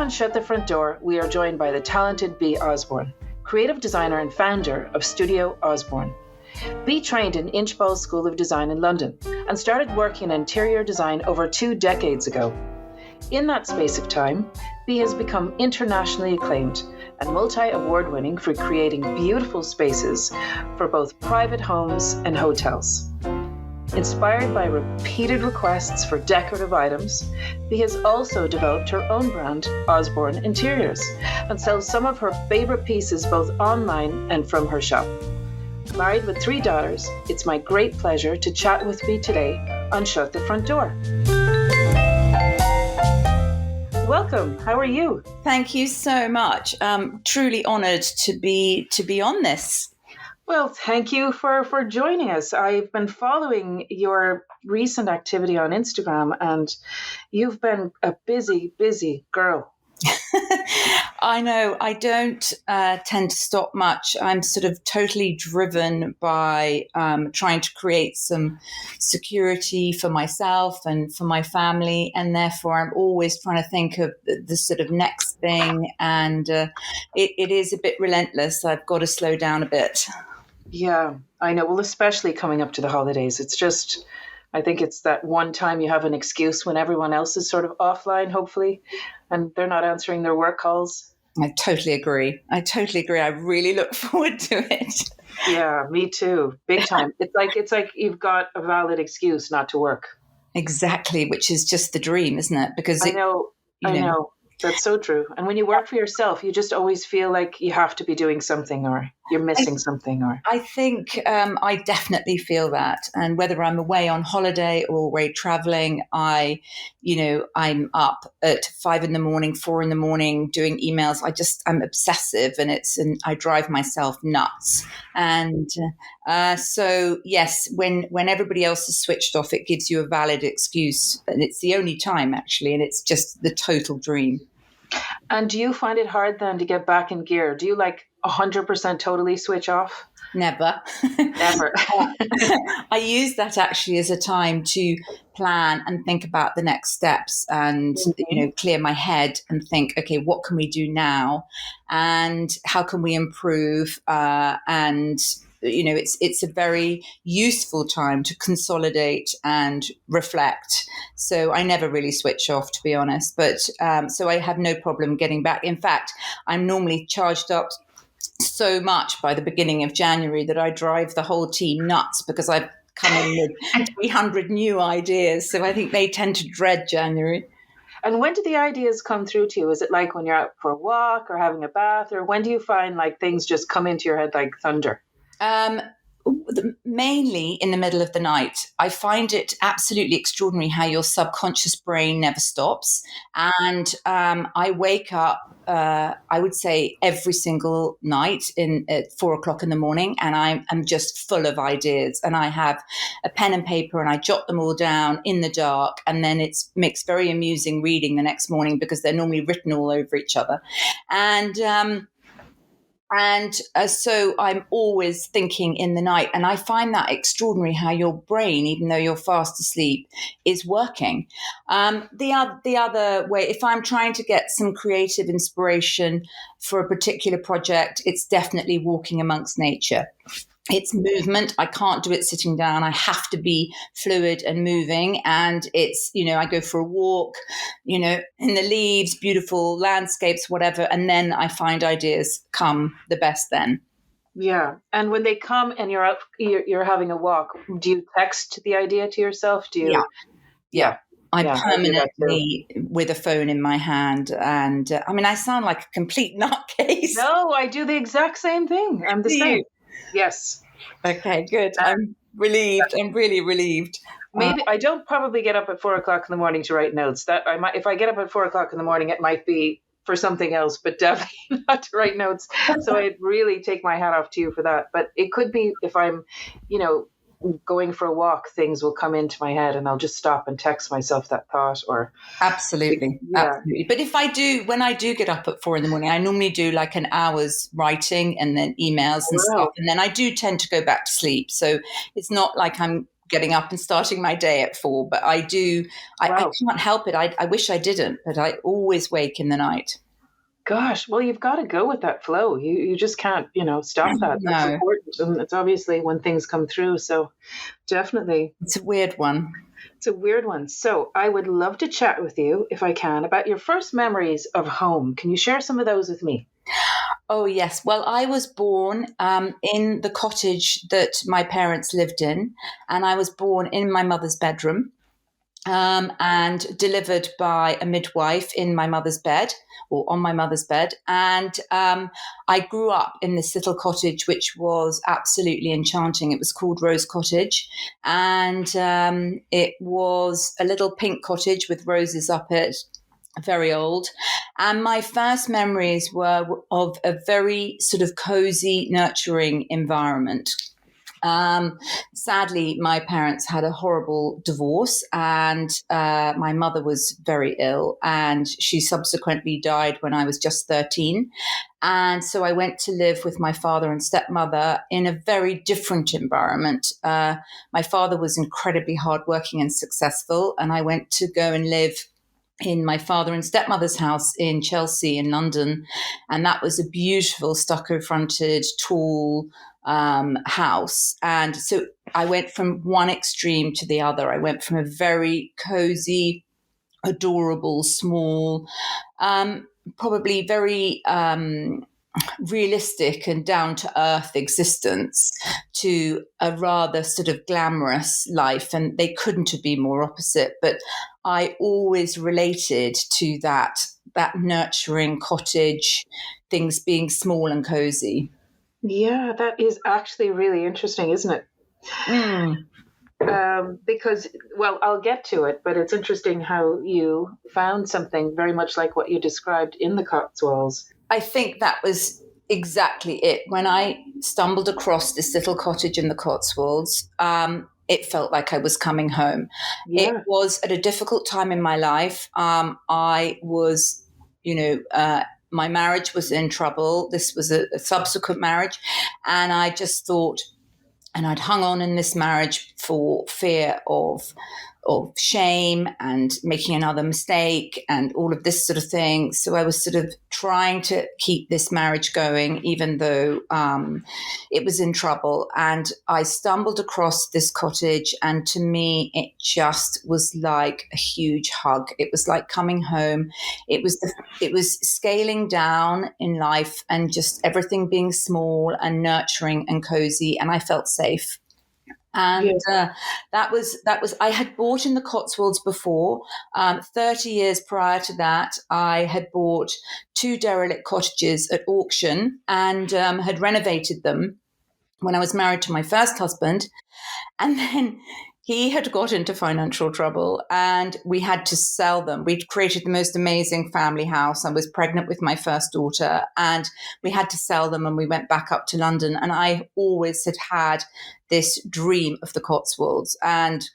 on Shut the Front Door, we are joined by the talented Bee Osborn, creative designer and founder of Studio Osborne. Bee trained in Inchbald School of Design in London and started working in interior design over 2 decades ago. In that space of time, Bee has become internationally acclaimed and multi-award winning for creating beautiful spaces for both private homes and hotels. Inspired by repeated requests for decorative items, Bee has also developed her own brand, Osborn Interiors, and sells some of her favorite pieces both online and from her shop. Married with 3 daughters, it's my great pleasure to chat with Bee today on Shut the Front Door. Welcome. How are you? Thank you so much. Truly honoured to be on this. Well, thank you for joining us. I've been following your recent activity on Instagram, and you've been a busy, busy girl. I know. I don't tend to stop much. I'm sort of totally driven by trying to create some security for myself and for my family, and therefore I'm always trying to think of the sort of next thing, and it is a bit relentless. I've got to slow down a bit. Yeah, I know. Well, especially coming up to the holidays. It's just, I think it's that one time you have an excuse when everyone else is sort of offline, hopefully, and they're not answering their work calls. I totally agree. I really look forward to it. Yeah, me too. Big time. It's like you've got a valid excuse not to work. Exactly, which is just the dream, isn't it? Because I know. That's so true. And when you work for yourself, you just always feel like you have to be doing something, or you're missing something. Or I think I definitely feel that. And whether I'm away on holiday or away traveling, I'm up at 5 a.m, 4 a.m doing emails. I'm obsessive, and I drive myself nuts. And so yes, when everybody else is switched off, it gives you a valid excuse, and it's the only time actually, and it's just the total dream. And do you find it hard then to get back in gear? Do you 100% totally switch off? Never. Never. I use that actually as a time to plan and think about the next steps, and clear my head and think, okay, what can we do now, and how can we improve? It's a very useful time to consolidate and reflect. So I never really switch off, to be honest. But so I have no problem getting back. In fact, I'm normally charged up so much by the beginning of January that I drive the whole team nuts, because I've come in with 300 new ideas. So I think they tend to dread January. And when do the ideas come through to you? Is it like when you're out for a walk or having a bath, or when do you find things just come into your head like thunder? Mainly in the middle of the night. I find it absolutely extraordinary how your subconscious brain never stops. And I wake up, I would say, every single night at 4 o'clock in the morning, and I'm just full of ideas. And I have a pen and paper, and I jot them all down in the dark. And then it makes very amusing reading the next morning, because they're normally written all over each other. And so I'm always thinking in the night, and I find that extraordinary how your brain, even though you're fast asleep, is working. The other way, if I'm trying to get some creative inspiration for a particular project, it's definitely walking amongst nature. It's movement. I can't do it sitting down. I have to be fluid and moving. And it's, I go for a walk, in the leaves, beautiful landscapes, whatever. And then I find ideas come the best then. Yeah. And when they come and you're out, you're having a walk, do you text the idea to yourself? Do you? Yeah. I'm permanently with a phone in my hand. And I sound like a complete nutcase. No, I do the exact same thing. I'm the same. Yes. Okay, good. I'm relieved. I'm really relieved. Maybe I don't probably get up at 4 o'clock in the morning to write notes. That I might, if I get up at 4 o'clock in the morning, it might be for something else, but definitely not to write notes. So I'd really take my hat off to you for that. But it could be if I'm, going for a walk, things will come into my head, and I'll just stop and text myself that thought. Or absolutely. But when I do get up at 4 a.m, I normally do an hour's writing and then emails and stuff, and then I do tend to go back to sleep. So it's not like I'm getting up and starting my day at 4, but I do. I can't help it. I wish I didn't, but I always wake in the night. Gosh, well, you've got to go with that flow. You just can't, stop that. That's No, important. And it's obviously when things come through. So definitely, it's a weird one. it's a weird one. So I would love to chat with you, if I can, about your first memories of home. Can you share some of those with me? Oh, yes. Well, I was born in the cottage that my parents lived in, and I was born in my mother's bedroom. And delivered by a midwife in my mother's bed or on my mother's bed. And I grew up in this little cottage, which was absolutely enchanting. It was called Rose Cottage. And it was a little pink cottage with roses up it, very old. And my first memories were of a very sort of cozy, nurturing environment. Sadly, my parents had a horrible divorce, and my mother was very ill, and she subsequently died when I was just 13. And so I went to live with my father and stepmother in a very different environment. My father was incredibly hardworking and successful, and I went to go and live in my father and stepmother's house in Chelsea in London. And that was a beautiful stucco fronted, tall house. And so I went from one extreme to the other. I went from a very cozy, adorable, small, probably very realistic and down to earth existence to a rather sort of glamorous life. And they couldn't have been more opposite. But I always related to that nurturing cottage, things being small and cozy. Yeah, that is actually really interesting, isn't it? Because, well, I'll get to it, but it's interesting how you found something very much like what you described in the Cotswolds. I think that was exactly it. When I stumbled across this little cottage in the Cotswolds, it felt like I was coming home. Yeah. It was at a difficult time in my life. I was, my marriage was in trouble. This was a subsequent marriage. And I just thought, and I'd hung on in this marriage for fear of shame and making another mistake and all of this sort of thing. So I was sort of trying to keep this marriage going, even though it was in trouble. And I stumbled across this cottage, and to me, it just was like a huge hug. It was like coming home. It was scaling down in life and just everything being small and nurturing and cozy, and I felt safe. And that was I had bought in the Cotswolds before. 30 years prior to that, I had bought 2 derelict cottages at auction and had renovated them when I was married to my first husband. And then he had got into financial trouble and we had to sell them. We'd created the most amazing family house. I was pregnant with my first daughter and we had to sell them, and we went back up to London. And I always had this dream of the Cotswolds. And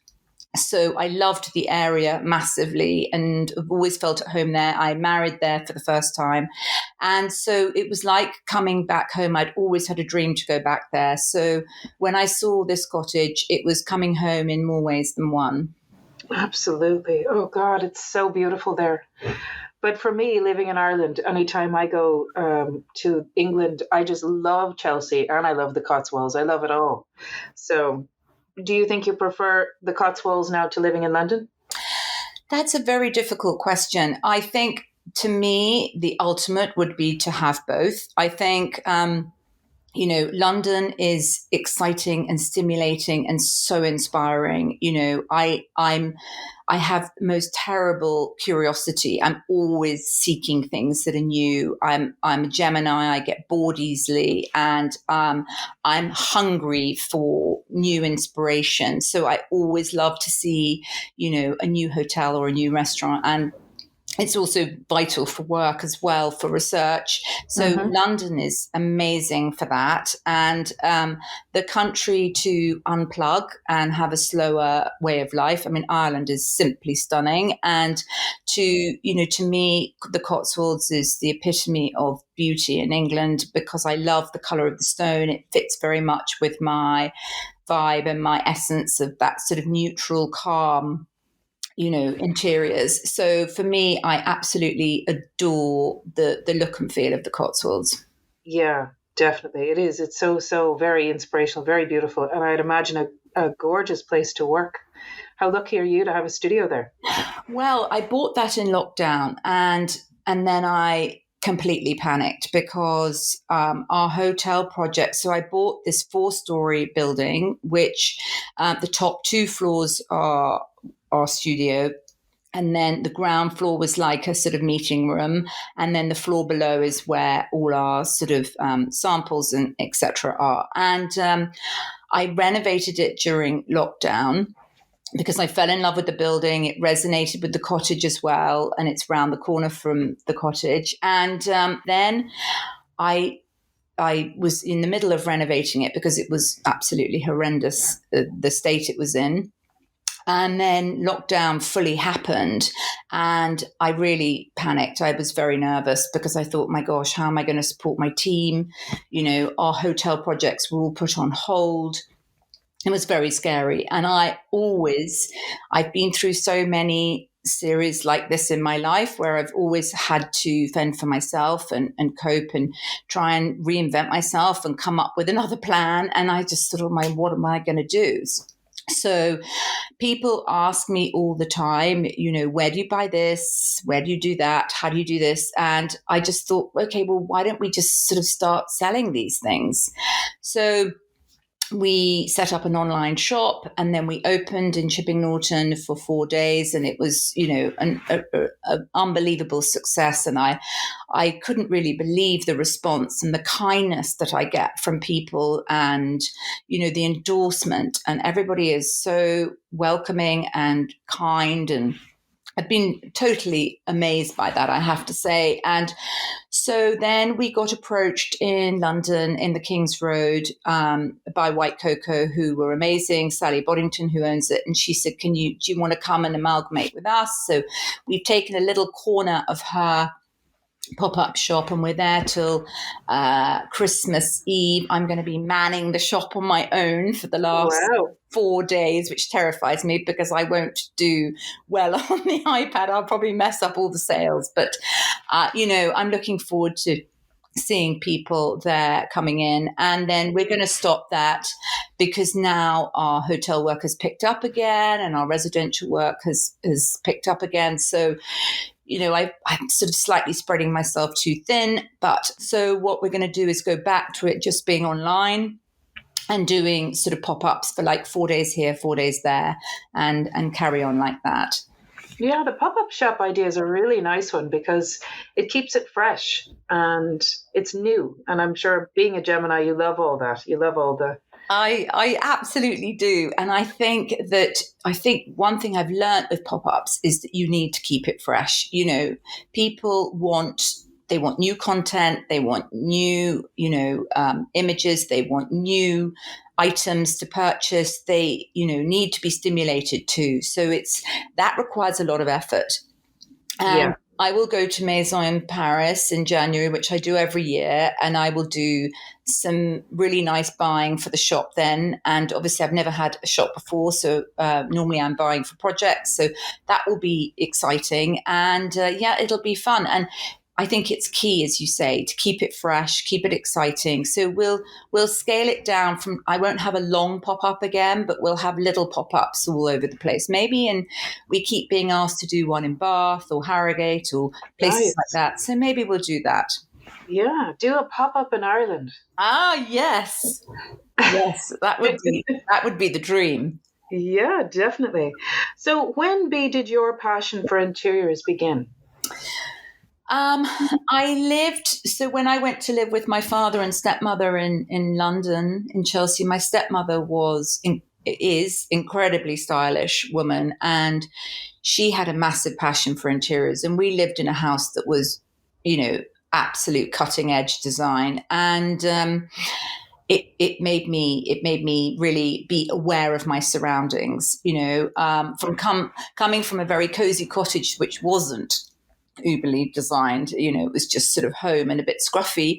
so I loved the area massively and I've always felt at home there. I married there for the first time. And so it was like coming back home. I'd always had a dream to go back there. So when I saw this cottage, it was coming home in more ways than one. Absolutely. Oh, God, it's so beautiful there. But for me, living in Ireland, anytime I go to England, I just love Chelsea and I love the Cotswolds. I love it all. So do you think you prefer the Cotswolds now to living in London? That's a very difficult question. I think to me, the ultimate would be to have both. I think, London is exciting and stimulating and so inspiring. I have the most terrible curiosity. I'm always seeking things that are new. I'm a Gemini. I get bored easily, and I'm hungry for new inspiration. So I always love to see, a new hotel or a new restaurant. And it's also vital for work as well, for research. So London is amazing for that. And the country to unplug and have a slower way of life. I mean, Ireland is simply stunning. And to me, the Cotswolds is the epitome of beauty in England because I love the colour of the stone. It fits very much with my vibe and my essence of that sort of neutral, calm, interiors. So for me, I absolutely adore the look and feel of the Cotswolds. Yeah, definitely. It is. It's so very inspirational, very beautiful. And I'd imagine a gorgeous place to work. How lucky are you to have a studio there? Well, I bought that in lockdown, and then I completely panicked because our hotel project. So I bought this 4-story building, which the top 2 floors are our studio. And then the ground floor was like a sort of meeting room. And then the floor below is where all our sort of samples and etc. are. And I renovated it during lockdown because I fell in love with the building. It resonated with the cottage as well. And it's round the corner from the cottage. And then I was in the middle of renovating it because it was absolutely horrendous, the state it was in. And then lockdown fully happened and I really panicked. I was very nervous because I thought, my gosh, how am I going to support my team? Our hotel projects were all put on hold. It was very scary. And I've been through so many series like this in my life where I've always had to fend for myself and cope and try and reinvent myself and come up with another plan. And I just thought, what am I going to do? So people ask me all the time, where do you buy this? Where do you do that? How do you do this? And I just thought, okay, well, why don't we just sort of start selling these things? So we set up an online shop and then we opened in Chipping Norton for 4 days and it was, an unbelievable success. And I couldn't really believe the response and the kindness that I get from people and, the endorsement, and everybody is so welcoming and kind, and I've been totally amazed by that, I have to say. And so then we got approached in London in the King's Road by White Cocoa, who were amazing, Sally Boddington, who owns it. And she said, do you want to come and amalgamate with us? So we've taken a little corner of her pop-up shop and we're there till Christmas Eve. I'm going to be manning the shop on my own for the last 4 days, which terrifies me because I won't do well on the iPad. I'll probably mess up all the sales, but I'm looking forward to seeing people there coming in. And then we're going to stop that because now our hotel work has picked up again and our residential work has picked up again. So I'm sort of slightly spreading myself too thin. But so what we're going to do is go back to it just being online and doing sort of pop-ups for like 4 days here, 4 days there, and carry on like that. Yeah, the pop-up shop idea is a really nice one because it keeps it fresh and it's new. And I'm sure being a Gemini, you love all that. You love all the... I absolutely do. And I think one thing I've learned with pop-ups is that you need to keep it fresh. People want new content. They want new, images. They want new items to purchase. They, need to be stimulated too. So that requires a lot of effort. And I will go to Maison in Paris in January, which I do every year, and I will do some really nice buying for the shop then. And obviously I've never had a shop before, so normally I'm buying for projects. So that will be exciting. And it'll be fun. And I think it's key, as you say, to keep it fresh, keep it exciting. So we'll scale it down from, I won't have a long pop-up again, but we'll have little pop-ups all over the place. Maybe we keep being asked to do one in Bath or Harrogate or places like that. So maybe we'll do that. Yeah, do a pop-up in Ireland. Ah, yes. Yes, that would be the dream. Yeah, definitely. So when, Bee, did your passion for interiors begin? So when I went to live with my father and stepmother in London, in Chelsea, my stepmother is incredibly stylish woman, and she had a massive passion for interiors. And we lived in a house that was, absolute cutting edge design. And it made me really be aware of my surroundings, from coming from a very cozy cottage, which wasn't uberly designed, it was just sort of home and a bit scruffy.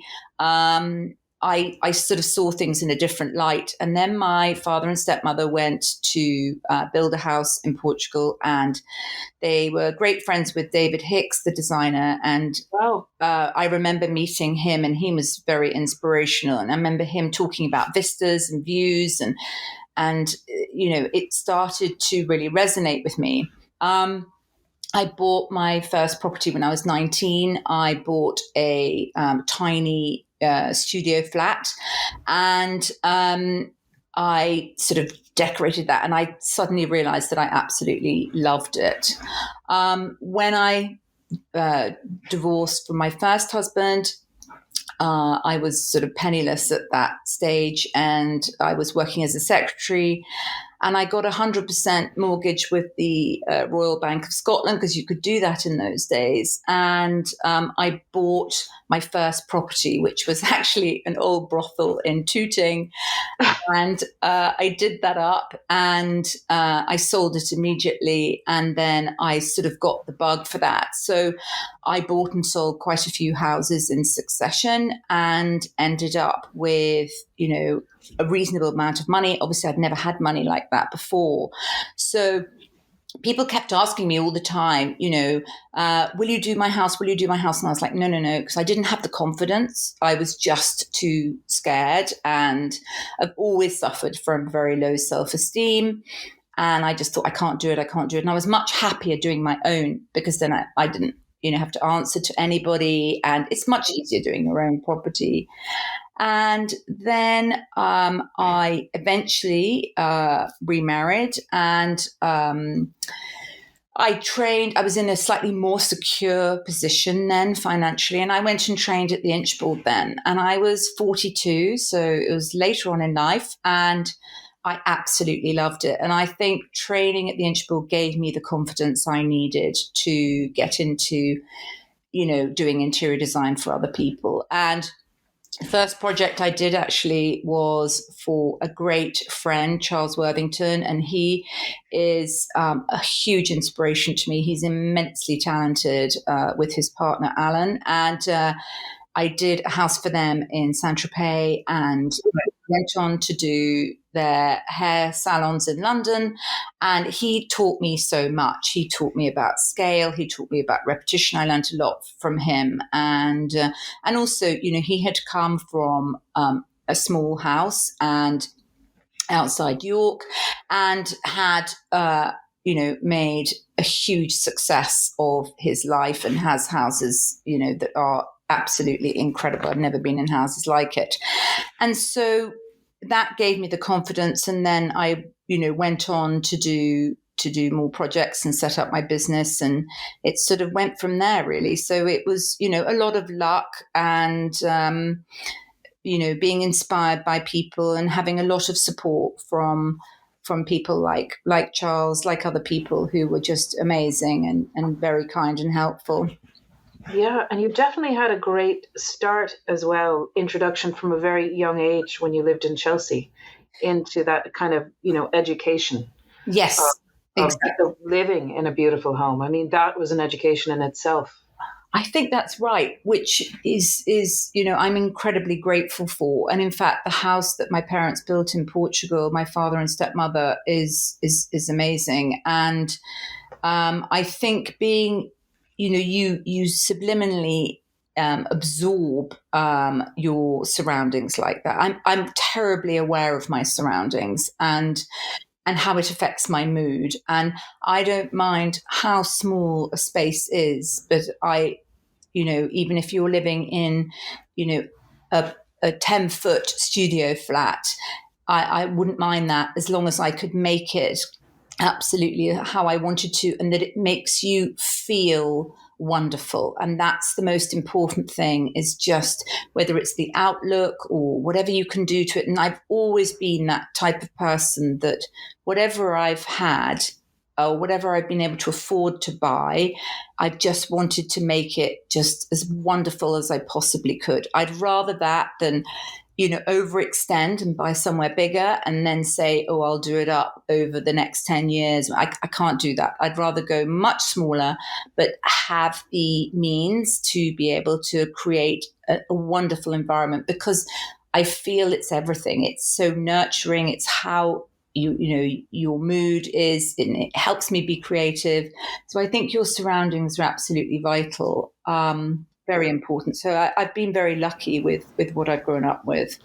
I sort of saw things in a different light. And then my father and stepmother went to build a house in Portugal, and they were great friends with David Hicks, the designer. And Wow. I remember meeting him, and he was very inspirational. And I remember him talking about vistas and views, and it started to really resonate with me. I bought my first property when I was 19. I bought a tiny studio flat, and I sort of decorated that, and I suddenly realized that I absolutely loved it. When I divorced from my first husband, I was sort of penniless at that stage, and I was working as a secretary. And I got 100% mortgage with the Royal Bank of Scotland, because you could do that in those days. And I bought my first property, which was actually an old brothel in Tooting. And I did that up, and I sold it immediately. And then I sort of got the bug for that. So I bought and sold quite a few houses in succession, and ended up with, a reasonable amount of money. Obviously, I'd never had money like that before. So people kept asking me all the time, will you do my house? Will you do my house? And I was like, no, because I didn't have the confidence. I was just too scared, and I've always suffered from very low self-esteem. And I just thought, I can't do it. And I was much happier doing my own, because then I didn't, have to answer to anybody. And it's much easier doing your own property. And then I eventually remarried, and I trained. I was in a slightly more secure position then financially, and I went and trained at the Inchbald then. And I was 42, so it was later on in life, and I absolutely loved it. And I think training at the Inchbald gave me the confidence I needed to get into, doing interior design for other people. And the first project I did actually was for a great friend, Charles Worthington, and he is a huge inspiration to me. He's immensely talented with his partner, Alan. And I did a house for them in Saint-Tropez, and went on to do their hair salons in London. And he taught me so much. He taught me about scale. He taught me about repetition. I learned a lot from him. And also, he had come from a small house and outside York, and had, made a huge success of his life, and has houses, that are absolutely incredible. I've never been in houses like it. And so that gave me the confidence. And then I, went on to do more projects and set up my business, and it sort of went from there, really. So it was, a lot of luck, and, being inspired by people, and having a lot of support from people like Charles, like other people who were just amazing and very kind and helpful. Yeah, and you definitely had a great start as well, introduction from a very young age when you lived in Chelsea into that kind of, education. Yes, exactly. Of living in a beautiful home. I mean, that was an education in itself. I think that's right, which is I'm incredibly grateful for. And in fact, the house that my parents built in Portugal, my father and stepmother, is amazing. And I think being, you subliminally absorb your surroundings like that. I'm terribly aware of my surroundings and how it affects my mood. And I don't mind how small a space is, but even if you're living in, a 10-foot studio flat, I wouldn't mind that, as long as I could make it absolutely how I wanted to, and that it makes you feel wonderful. And that's the most important thing, is just whether it's the outlook or whatever you can do to it. And I've always been that type of person that whatever I've had or whatever I've been able to afford to buy, I've just wanted to make it just as wonderful as I possibly could. I'd rather that than overextend and buy somewhere bigger and then say, oh, I'll do it up over the next 10 years. I can't do that. I'd rather go much smaller, but have the means to be able to create a wonderful environment, because I feel it's everything. It's so nurturing. It's how your mood is, and it helps me be creative. So I think your surroundings are absolutely vital, very important. So I've been very lucky with what I've grown up with.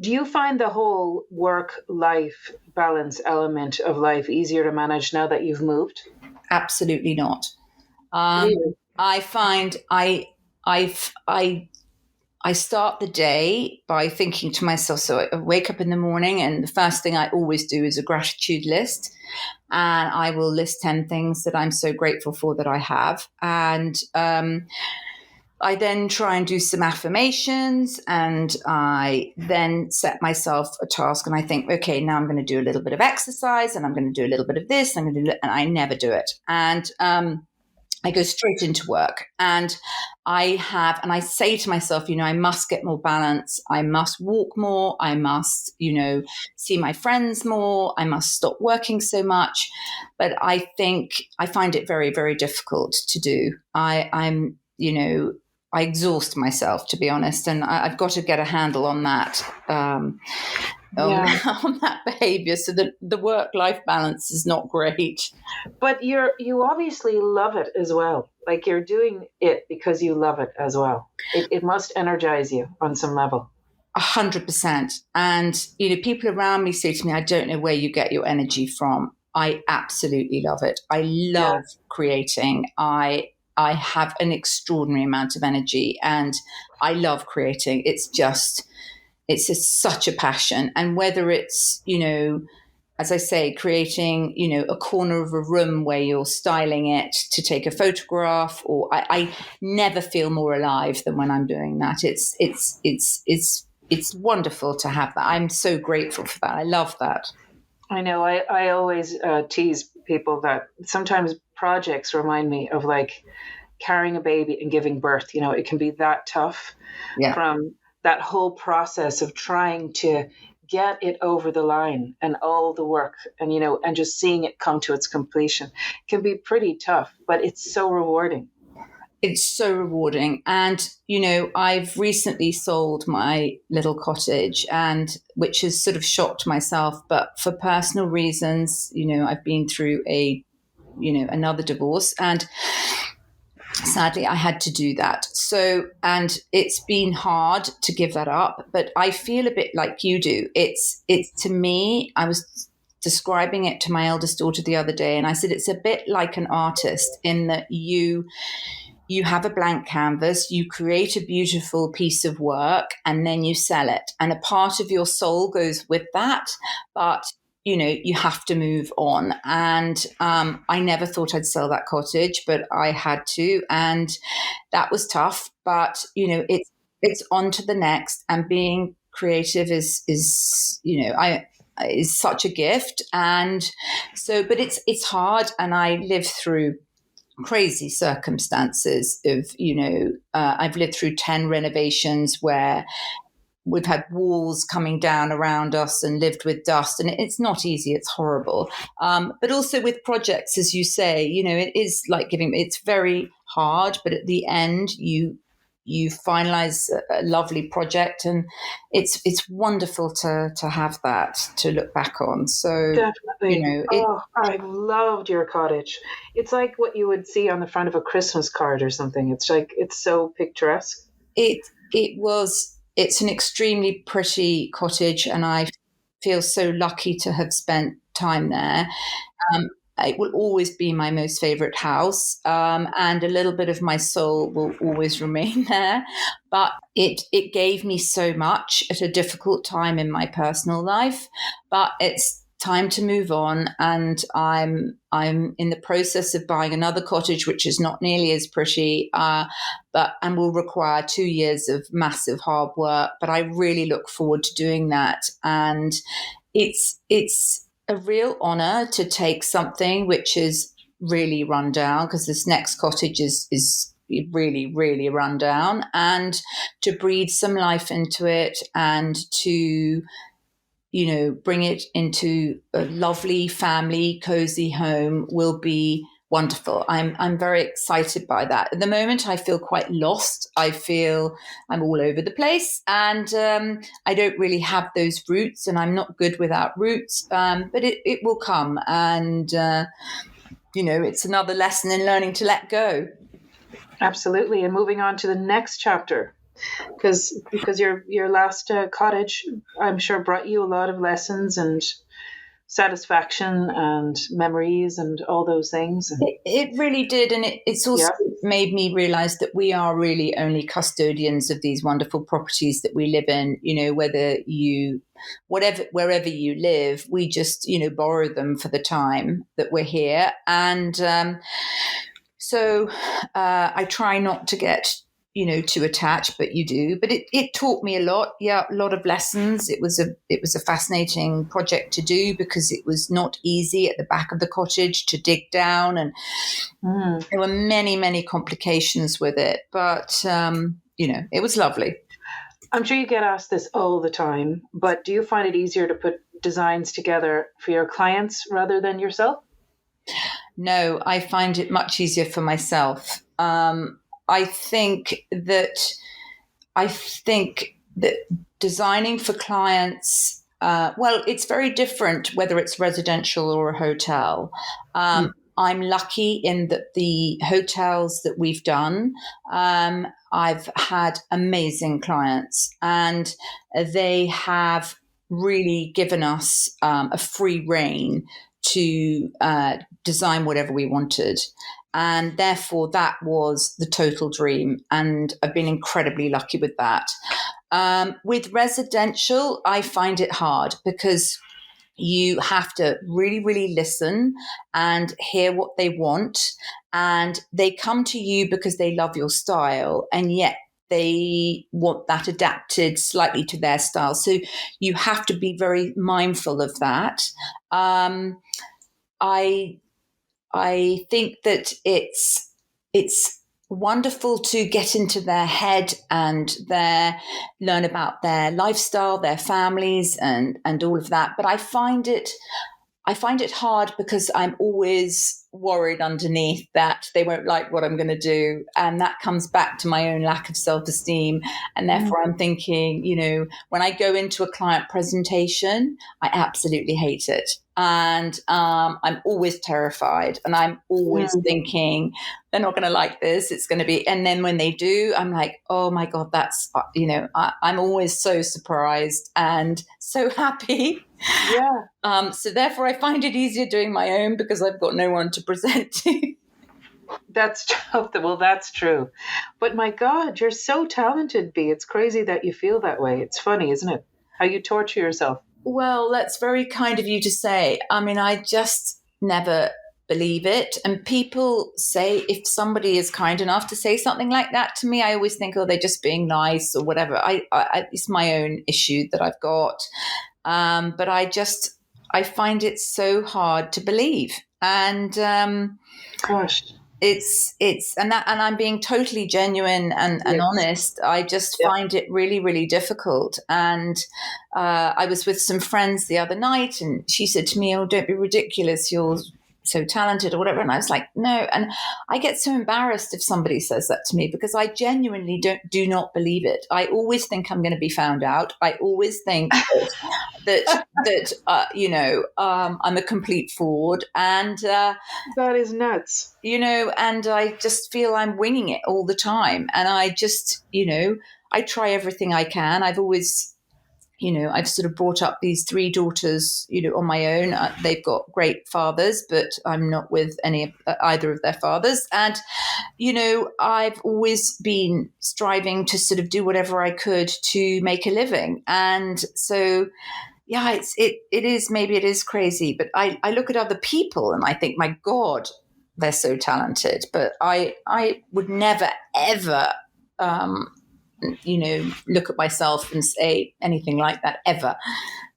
Do you find the whole work-life balance element of life easier to manage now that you've moved? Absolutely not. Really? I find I start the day by thinking to myself. So I wake up in the morning, and the first thing I always do is a gratitude list. And I will list 10 things that I'm so grateful for that I have. And I then try and do some affirmations, and I then set myself a task, and I think, okay, now I'm going to do a little bit of exercise, and I'm going to do a little bit of this, and I'm going to do it, and I never do it. And I go straight into work, and I say to myself, I must get more balance. I must walk more. I must, see my friends more. I must stop working so much. But I think I find it very, very difficult to do. I exhaust myself, to be honest, and I've got to get a handle on that. Yeah. On that behavior, so that the work-life balance is not great. But you obviously love it as well. Like, you're doing it because you love it as well. It must energize you on some level. 100%. And people around me say to me, I don't know where you get your energy from. I absolutely love it. I love creating. I have an extraordinary amount of energy, and I love creating. It's just such a passion. And whether it's, as I say, creating, a corner of a room where you're styling it to take a photograph, or I never feel more alive than when I'm doing that. It's wonderful to have that. I'm so grateful for that. I love that. I know. I always tease people that sometimes projects remind me of like carrying a baby and giving birth. It can be that tough from that whole process of trying to get it over the line and all the work and, and just seeing it come to its completion can be pretty tough, but it's so rewarding. It's so rewarding. And, I've recently sold my little cottage, and which has sort of shocked myself, but for personal reasons, I've been through another divorce, and sadly I had to do that. So, and it's been hard to give that up, but I feel a bit like you do. It's to me, I was describing it to my eldest daughter the other day, and I said, it's a bit like an artist in that you have a blank canvas, you create a beautiful piece of work, and then you sell it. And a part of your soul goes with that, but you have to move on. And I never thought I'd sell that cottage, but I had to, and that was tough. But it's on to the next. And being creative is such a gift. And so, but it's hard, and I live through crazy circumstances of, I've lived through 10 renovations where we've had walls coming down around us and lived with dust, and it's not easy. It's horrible. But also with projects, as you say, it is like it's very hard, but at the end you finalize a lovely project, and it's wonderful to have that to look back on. So definitely. I loved your cottage. It's like what you would see on the front of a Christmas card or something. It's like, it's so picturesque. It's an extremely pretty cottage, and I feel so lucky to have spent time there. It will always be my most favorite house, and a little bit of my soul will always remain there. But it gave me so much at a difficult time in my personal life. But it's time to move on, and I'm in the process of buying another cottage, which is not nearly as pretty, and will require 2 years of massive hard work. But I really look forward to doing that, and it's a real honor to take something which is really run down, because this next cottage is really, really run down, and to breathe some life into it, and to bring it into a lovely family, cozy home will be wonderful. I'm very excited by that. At the moment, I feel quite lost. I feel I'm all over the place, and I don't really have those roots, and I'm not good without roots. But it will come, and it's another lesson in learning to let go. Absolutely. And moving on to the next chapter, because your last cottage, I'm sure, brought you a lot of lessons and satisfaction and memories and all those things. It really did. And it's also made me realize that we are really only custodians of these wonderful properties that we live in, wherever you live, we just, borrow them for the time that we're here. And so I try not to get too attached, but you do. But it taught me a lot. Yeah, a lot of lessons. It was a fascinating project to do because it was not easy at the back of the cottage to dig down, and there were many, many complications with it. But it was lovely. I'm sure you get asked this all the time, but do you find it easier to put designs together for your clients rather than yourself? No, I find it much easier for myself. I think that designing for clients, it's very different whether it's residential or a hotel. I'm lucky in that the hotels that we've done, I've had amazing clients, and they have really given us a free rein to design whatever we wanted. And therefore, that was the total dream. And I've been incredibly lucky with that. With residential, I find it hard because you have to really, really listen and hear what they want. And they come to you because they love your style. And yet they want that adapted slightly to their style. So you have to be very mindful of that. I think that it's wonderful to get into their head and learn about their lifestyle, their families, and all of that. But I find it hard because I'm always worried underneath that they won't like what I'm going to do. And that comes back to my own lack of self-esteem. And therefore I'm thinking, when I go into a client presentation, I absolutely hate it. And I'm always terrified, and I'm always thinking they're not going to like this. It's going to be, and then when they do, I'm like, oh my God, that's, I'm always so surprised and so happy. Yeah. So therefore I find it easier doing my own because I've got no one to present to. That's tough. Well, that's true. But my God, you're so talented, Bee. It's crazy that you feel that way. It's funny, isn't it? How you torture yourself. Well, that's very kind of you to say. I mean, I just never believe it. And people say, if somebody is kind enough to say something like that to me, I always think, oh, they're just being nice or whatever. It's my own issue that I've got. But I find it so hard to believe. And gosh. And I'm being totally genuine and honest. I just find it really, really difficult. And I was with some friends the other night, and she said to me, "Oh, don't be ridiculous. You're so talented," or whatever. And I was like, no. And I get so embarrassed if somebody says that to me because I genuinely do not believe it. I always think I'm going to be found out. I always think that I'm a complete fraud. And that is nuts. And I just feel I'm winging it all the time. And I just, I try everything I can. I've always, I've sort of brought up these 3 daughters, on my own. They've got great fathers, but I'm not with either of their fathers. And, I've always been striving to sort of do whatever I could to make a living. And so, yeah, maybe it is crazy, but I look at other people and I think, my God, they're so talented. But I would never, ever, look at myself and say anything like that ever.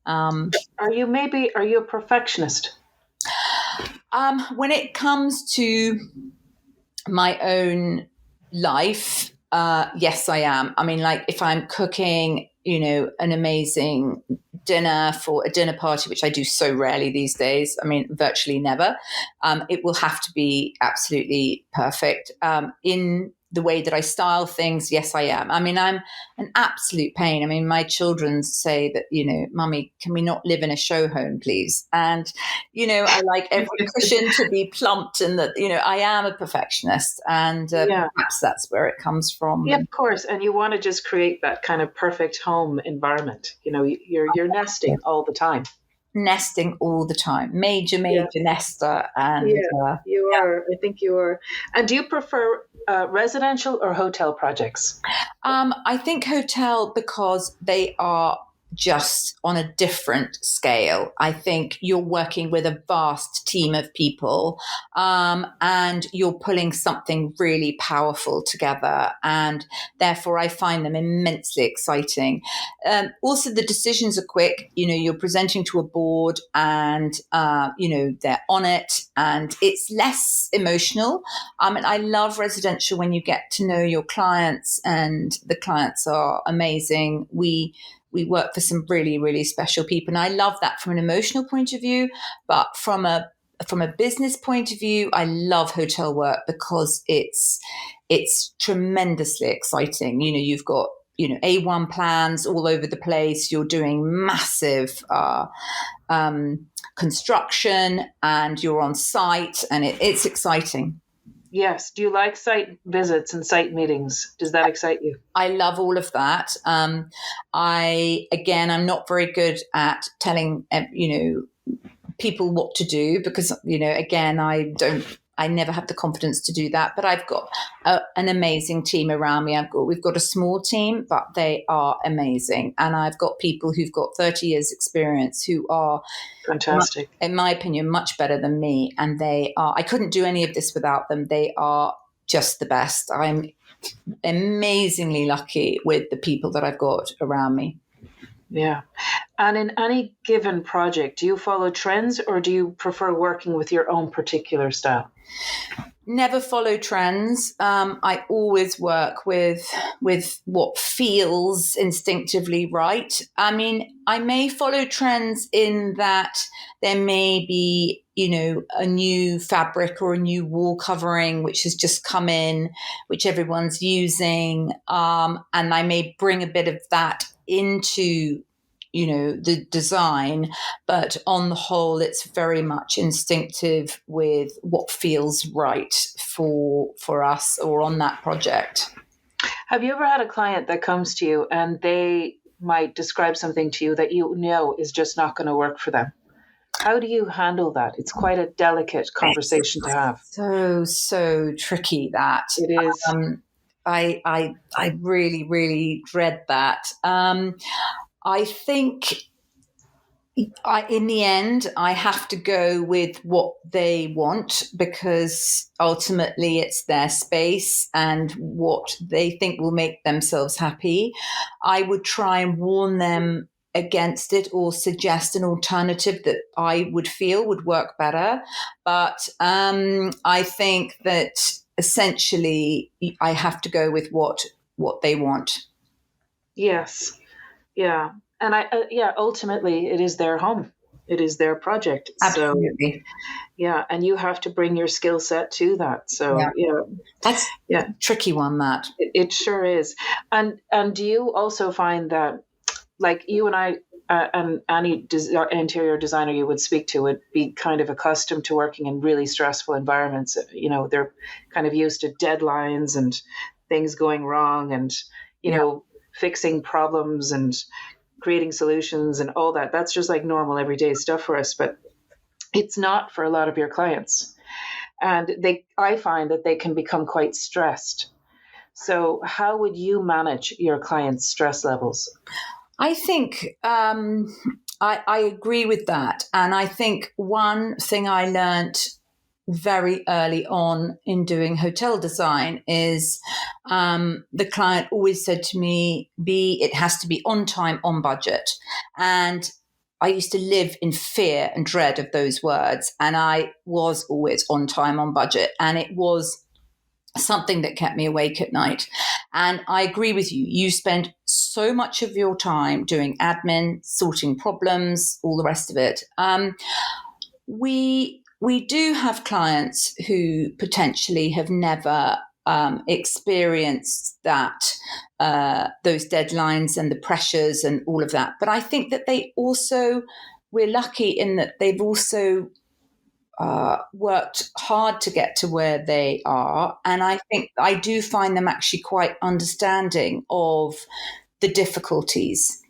Are you a perfectionist? When it comes to my own life, yes, I am. I mean, like if I'm cooking, an amazing dinner for a dinner party, which I do so rarely these days, I mean, virtually never, it will have to be absolutely perfect. In the way that I style things, yes, I am. I mean, I'm an absolute pain. I mean, my children say that, Mummy, can we not live in a show home, please? And, I like every cushion to be plumped, and that, I am a perfectionist, and perhaps that's where it comes from. Yeah, of course. And you want to just create that kind of perfect home environment. You're nesting all the time. Nesting all the time, major nester, and you are. I think you are. And do you prefer residential or hotel projects? I think hotel, because they are just on a different scale. I think you're working with a vast team of people, and you're pulling something really powerful together, and therefore I find them immensely exciting. Also, the decisions are quick. You're presenting to a board, and they're on it, and it's less emotional. And I love residential when you get to know your clients, and the clients are amazing. We work for some really, really special people. And I love that from an emotional point of view. But from a business point of view, I love hotel work because it's tremendously exciting. You've got, A1 plans all over the place. You're doing massive construction, and you're on site, and it's exciting. Yes. Do you like site visits and site meetings? Does that excite you? I love all of that. I'm not very good at telling, people what to do, because, again, I never have the confidence to do that, but I've got an amazing team around me. We've got a small team, but they are amazing. And I've got people who've got 30 years experience who are fantastic, in my opinion, much better than me. And I couldn't do any of this without them. They are just the best. I'm amazingly lucky with the people that I've got around me. Yeah. And in any given project, do you follow trends, or do you prefer working with your own particular style? Never follow trends. I always work with what feels instinctively right. I mean, I may follow trends in that there may be, a new fabric or a new wall covering which has just come in, which everyone's using, and I may bring a bit of that into the design, but on the whole it's very much instinctive with what feels right for us or on that project. Have you ever had a client that comes to you and they might describe something to you that is just not going to work for them? How do you handle that? It's quite a delicate conversation to have. So tricky, that it is. I really, really dread that. I think in the end, I have to go with what they want, because ultimately it's their space and what they think will make themselves happy. I would try and warn them against it or suggest an alternative that I would feel would work better. But I think that essentially I have to go with what they want. Yes. Yeah. And ultimately it is their home. It is their project. Absolutely. So, and you have to bring your skill set to that. So, that's a tricky one, that. It sure is. And do you also find that, like, you and I and any interior designer you would speak to would be kind of accustomed to working in really stressful environments? They're kind of used to deadlines and things going wrong, and, fixing problems and creating solutions and all that. That's just like normal everyday stuff for us, but it's not for a lot of your clients. And I find that they can become quite stressed. So how would you manage your clients' stress levels? I think I agree with that. And I think one thing I learned very early on in doing hotel design is the client always said to me, Bee, it has to be on time, on budget. And I used to live in fear and dread of those words. And I was always on time, on budget. And it was something that kept me awake at night. And I agree with you. You spend so much of your time doing admin, sorting problems, all the rest of it. We do have clients who potentially have never experienced that, those deadlines and the pressures and all of that. But I think that we're lucky in that they've also worked hard to get to where they are. And I think I do find them actually quite understanding of the difficulties.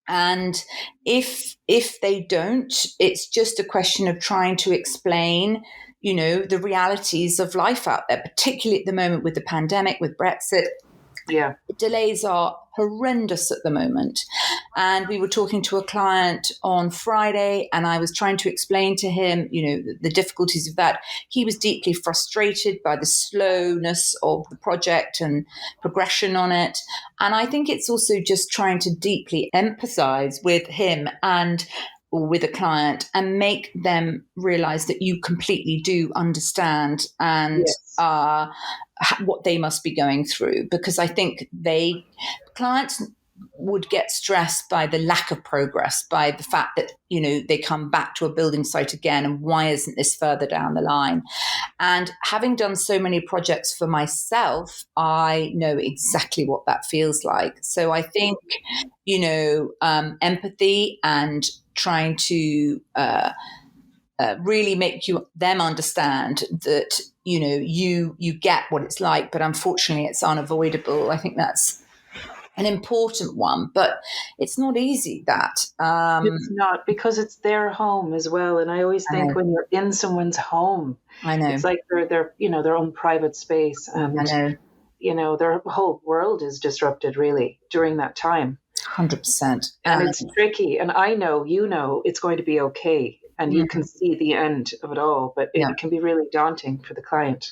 And if they don't, it's just a question of trying to explain, the realities of life out there, particularly at the moment with the pandemic, with Brexit. Yeah. Delays are horrendous at the moment. And we were talking to a client on Friday, and I was trying to explain to him, the difficulties of that. He was deeply frustrated by the slowness of the project and progression on it. And I think it's also just trying to deeply empathize with him or with a client and make them realize that you completely do understand and Yes. what they must be going through, because I think clients would get stressed by the lack of progress, by the fact that, they come back to a building site again and why isn't this further down the line? And having done so many projects for myself, I know exactly what that feels like. So I think, empathy and trying to really make them understand that you get what it's like, but unfortunately it's unavoidable. I think that's an important one, but it's not easy. It's not, because it's their home as well. And I always think when you're in someone's home, I know it's like they're their own private space, and their whole world is disrupted really during that time. 100%. And it's tricky. And I know, it's going to be okay. And you can see the end of it all, but it can be really daunting for the client.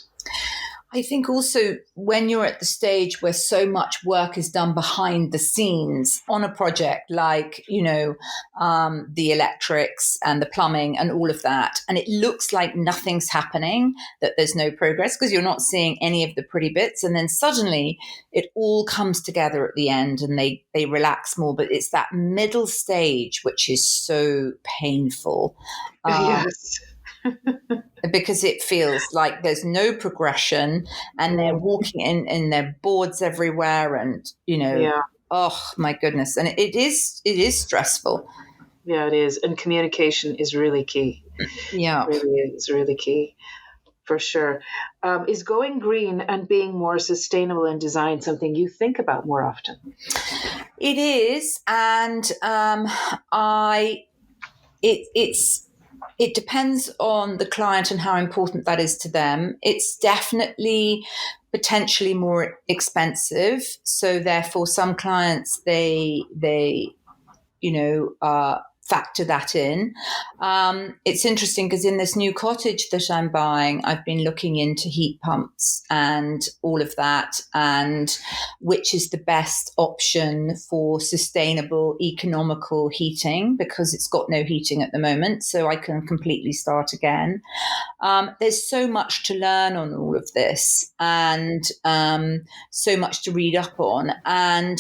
I think also when you're at the stage where so much work is done behind the scenes on a project, like, the electrics and the plumbing and all of that, and it looks like nothing's happening, that there's no progress because you're not seeing any of the pretty bits. And then suddenly it all comes together at the end and they relax more. But it's that middle stage which is so painful. Yes. Because it feels like there's no progression and they're walking in their boards everywhere and, oh my goodness. And it is stressful. Yeah, it is. And communication is really key. Yeah. It really is really key, for sure. Is going green and being more sustainable in design something you think about more often? It is. And it depends on the client and how important that is to them. It's definitely potentially more expensive. So therefore, some clients, they factor that in. It's interesting because in this new cottage that I'm buying, I've been looking into heat pumps and all of that, and which is the best option for sustainable, economical heating, because it's got no heating at the moment, so I can completely start again. There's so much to learn on all of this, and so much to read up on. And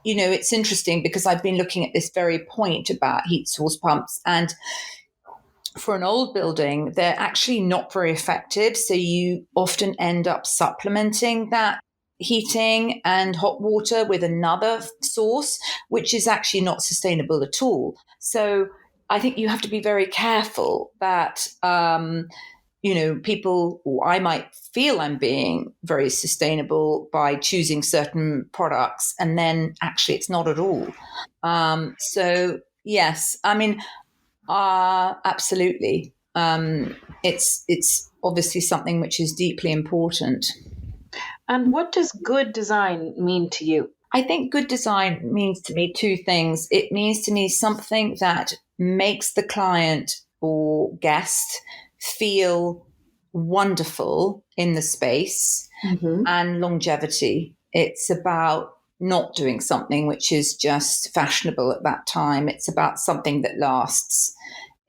it's interesting because I've been looking at this very point about heat source pumps, and for an old building, they're actually not very effective. So you often end up supplementing that heating and hot water with another source, which is actually not sustainable at all. So I think you have to be very careful that people, or I might feel I'm being very sustainable by choosing certain products, and then actually it's not at all. So yes, I mean, absolutely. It's obviously something which is deeply important. And what does good design mean to you? I think good design means to me two things. It means to me something that makes the client or guest feel wonderful in the space, and longevity. It's about not doing something which is just fashionable at that time. It's about something that lasts.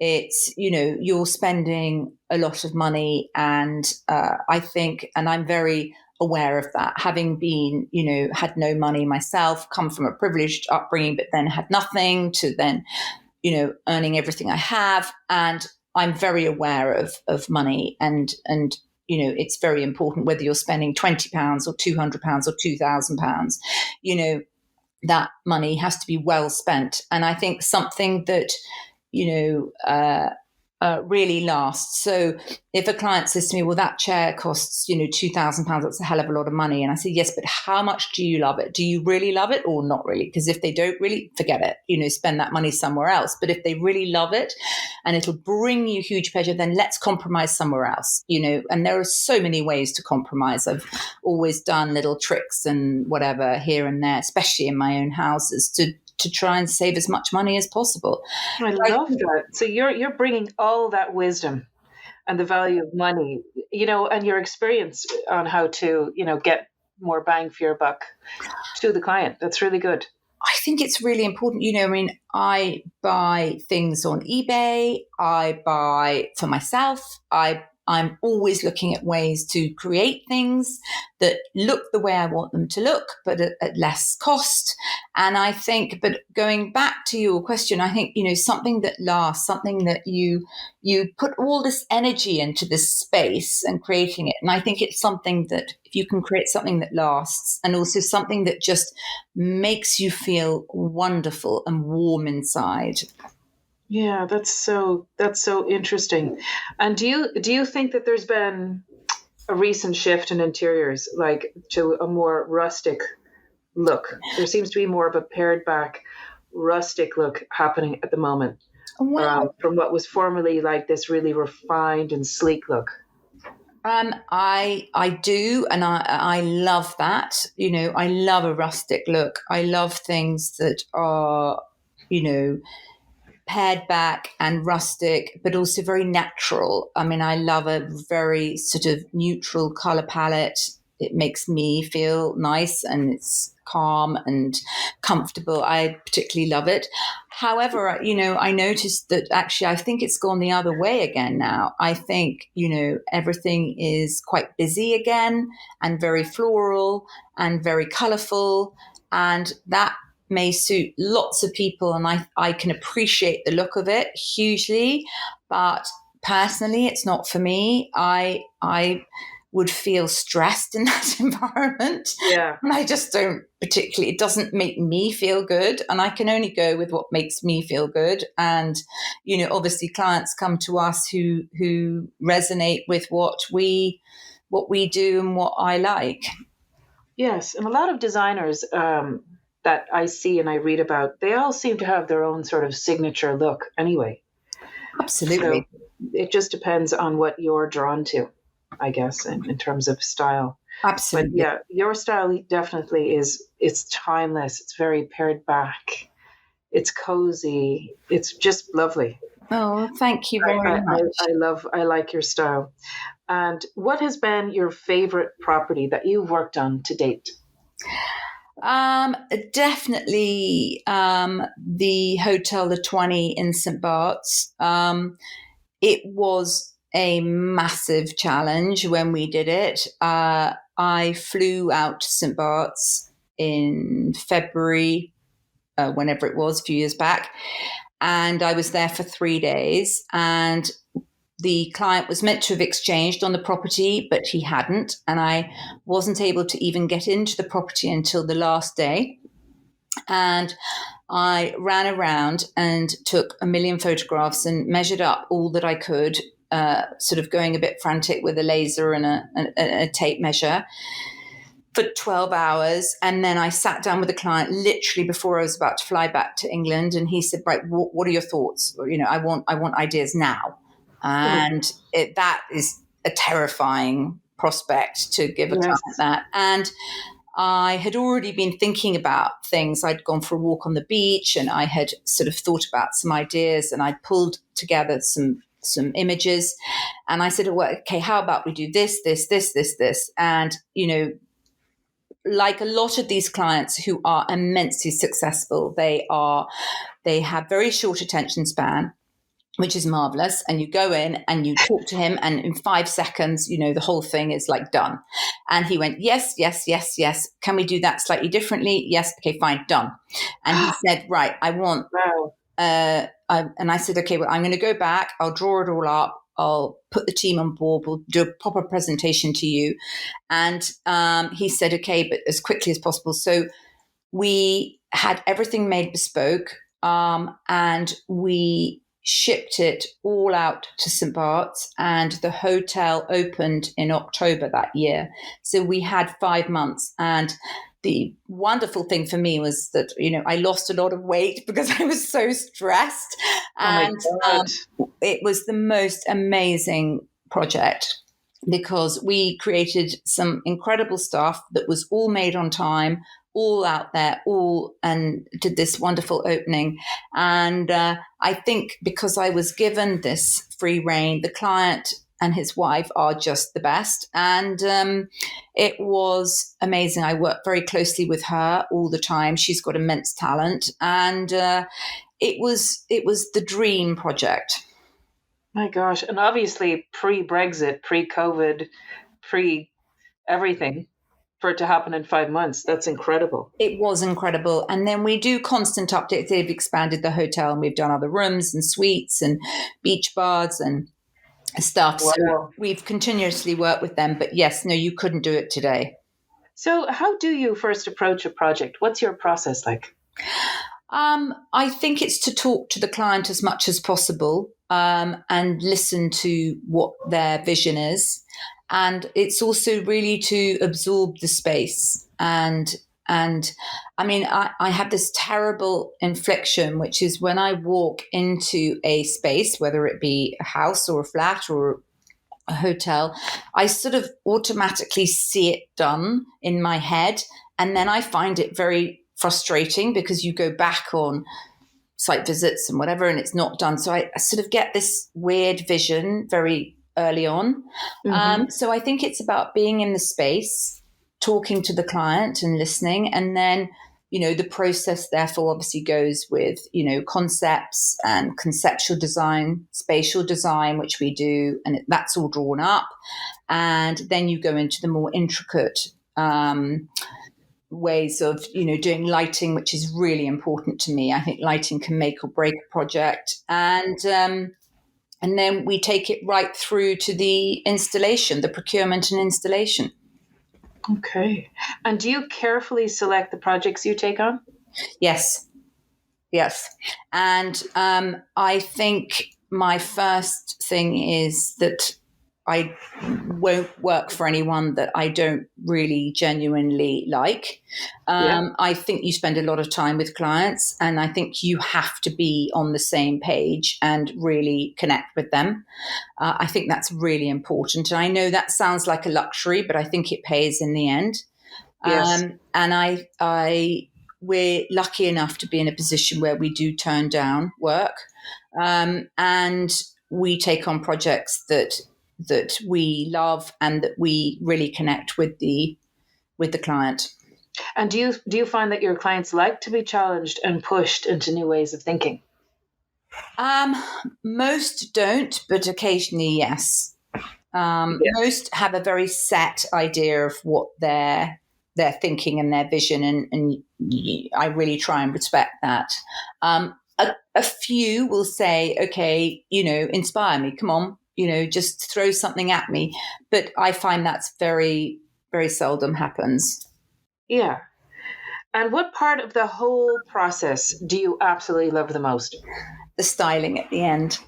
It's, you're spending a lot of money, and I think, and I'm very aware of that, having been, had no money myself, come from a privileged upbringing, but then had nothing, to then, earning everything I have. And I'm very aware of money, and it's very important whether you're spending £20 or £200 or £2,000, that money has to be well spent. And I think something that, really lasts. So if a client says to me, well, that chair costs, £2,000, that's a hell of a lot of money. And I say, yes, but how much do you love it? Do you really love it or not really? Because if they don't really, forget it, spend that money somewhere else. But if they really love it and it'll bring you huge pleasure, then let's compromise somewhere else, and there are so many ways to compromise. I've always done little tricks and whatever here and there, especially in my own houses, to try and save as much money as possible. I love that. So you're bringing all that wisdom and the value of money, and your experience on how to, get more bang for your buck to the client. That's really good. I think it's really important. I buy things on eBay. I buy for myself. I'm always looking at ways to create things that look the way I want them to look, but at less cost. And I think, but going back to your question, I think, something that lasts, something that you put all this energy into this space and creating it. And I think it's something that if you can create something that lasts, and also something that just makes you feel wonderful and warm inside. Yeah, that's so interesting. And do you think that there's been a recent shift in interiors, like to a more rustic look? There seems to be more of a pared back rustic look happening at the moment, from what was formerly like this really refined and sleek look. I do, and I love that. I love a rustic look. I love things that are, pared back and rustic, but also very natural. I mean, I love a very sort of neutral color palette. It makes me feel nice and it's calm and comfortable. I particularly love it. However, I noticed that actually I think it's gone the other way again now. I think, everything is quite busy again and very floral and very colorful, and that may suit lots of people, and I can appreciate the look of it hugely, but personally it's not for me. I would feel stressed in that environment. Yeah. And I just don't particularly, it doesn't make me feel good, and I can only go with what makes me feel good. And obviously clients come to us who resonate with what we do and what I like. Yes, and a lot of designers that I see and I read about, they all seem to have their own sort of signature look anyway. Absolutely. So it just depends on what you're drawn to, I guess, in terms of style. Absolutely. But yeah, your style definitely it's timeless. It's very pared back. It's cozy. It's just lovely. Oh, thank you very much. I like your style. And what has been your favorite property that you've worked on to date? Definitely the Hotel the 20 in St. Bart's. It was a massive challenge when we did it. I flew out to St. Bart's in February, whenever it was, a few years back, and I was there for 3 days, and the client was meant to have exchanged on the property, but he hadn't. And I wasn't able to even get into the property until the last day. And I ran around and took a million photographs and measured up all that I could, sort of going a bit frantic with a laser and a tape measure for 12 hours. And then I sat down with the client literally before I was about to fly back to England. And he said, right, what are your thoughts? I want ideas now. And that is a terrifying prospect to give a client that. And I had already been thinking about things. I'd gone for a walk on the beach, and I had sort of thought about some ideas, and I'd pulled together some images. And I said, well, okay, how about we do this, this, this, this, this? And, like a lot of these clients who are immensely successful, they have very short attention span. which is marvelous. And you go in and you talk to him, and in 5 seconds, the whole thing is like done. And he went, yes, yes, yes, yes. Can we do that slightly differently? Yes. Okay, fine, done. And he said, right, I want, Wow. and I said, okay, well, I'm going to go back. I'll draw it all up. I'll put the team on board. We'll do a proper presentation to you. And he said, okay, but as quickly as possible. So we had everything made bespoke, and we shipped it all out to St. Bart's, and the hotel opened in October that year. So we had 5 months. And the wonderful thing for me was that, I lost a lot of weight because I was so stressed. And it was the most amazing project, because we created some incredible stuff that was all made on time, all out there, and did this wonderful opening. And I think because I was given this free rein, the client and his wife are just the best. And it was amazing. I worked very closely with her all the time. She's got immense talent. And it was the dream project. My gosh. And obviously pre-Brexit, pre-COVID, pre-everything, for it to happen in 5 months. That's incredible. It was incredible. And then we do constant updates. They've expanded the hotel, and we've done other rooms and suites and beach bars and stuff. Wow. So we've continuously worked with them. But yes, no, you couldn't do it today. So how do you first approach a project? What's your process like? I think it's to talk to the client as much as possible, and listen to what their vision is. And it's also really to absorb the space. And I mean, I have this terrible infliction, which is when I walk into a space, whether it be a house or a flat or a hotel, I sort of automatically see it done in my head. And then I find it very frustrating, because you go back on site visits and whatever, and it's not done. So I sort of get this weird vision very early on. Mm-hmm. So I think it's about being in the space, talking to the client and listening. And then, the process therefore obviously goes with, concepts and conceptual design, spatial design, which we do, and that's all drawn up. And then you go into the more intricate ways of, doing lighting, which is really important to me. I think lighting can make or break a project. And then we take it right through to the installation, the procurement and installation. Okay. And do you carefully select the projects you take on? Yes. And I think my first thing is that I won't work for anyone that I don't really genuinely like. I think you spend a lot of time with clients, and I think you have to be on the same page and really connect with them. I think that's really important. And I know that sounds like a luxury, but I think it pays in the end. Yes. And we're lucky enough to be in a position where we do turn down work, and we take on projects that we love and that we really connect with the client. And do you find that your clients like to be challenged and pushed into new ways of thinking? Most don't, but occasionally, yes. Most have a very set idea of what they're thinking and their vision, and I really try and respect that. A few will say, okay, inspire me, come on, just throw something at me. But I find that's very, very seldom happens. Yeah. And what part of the whole process do you absolutely love the most? The styling at the end.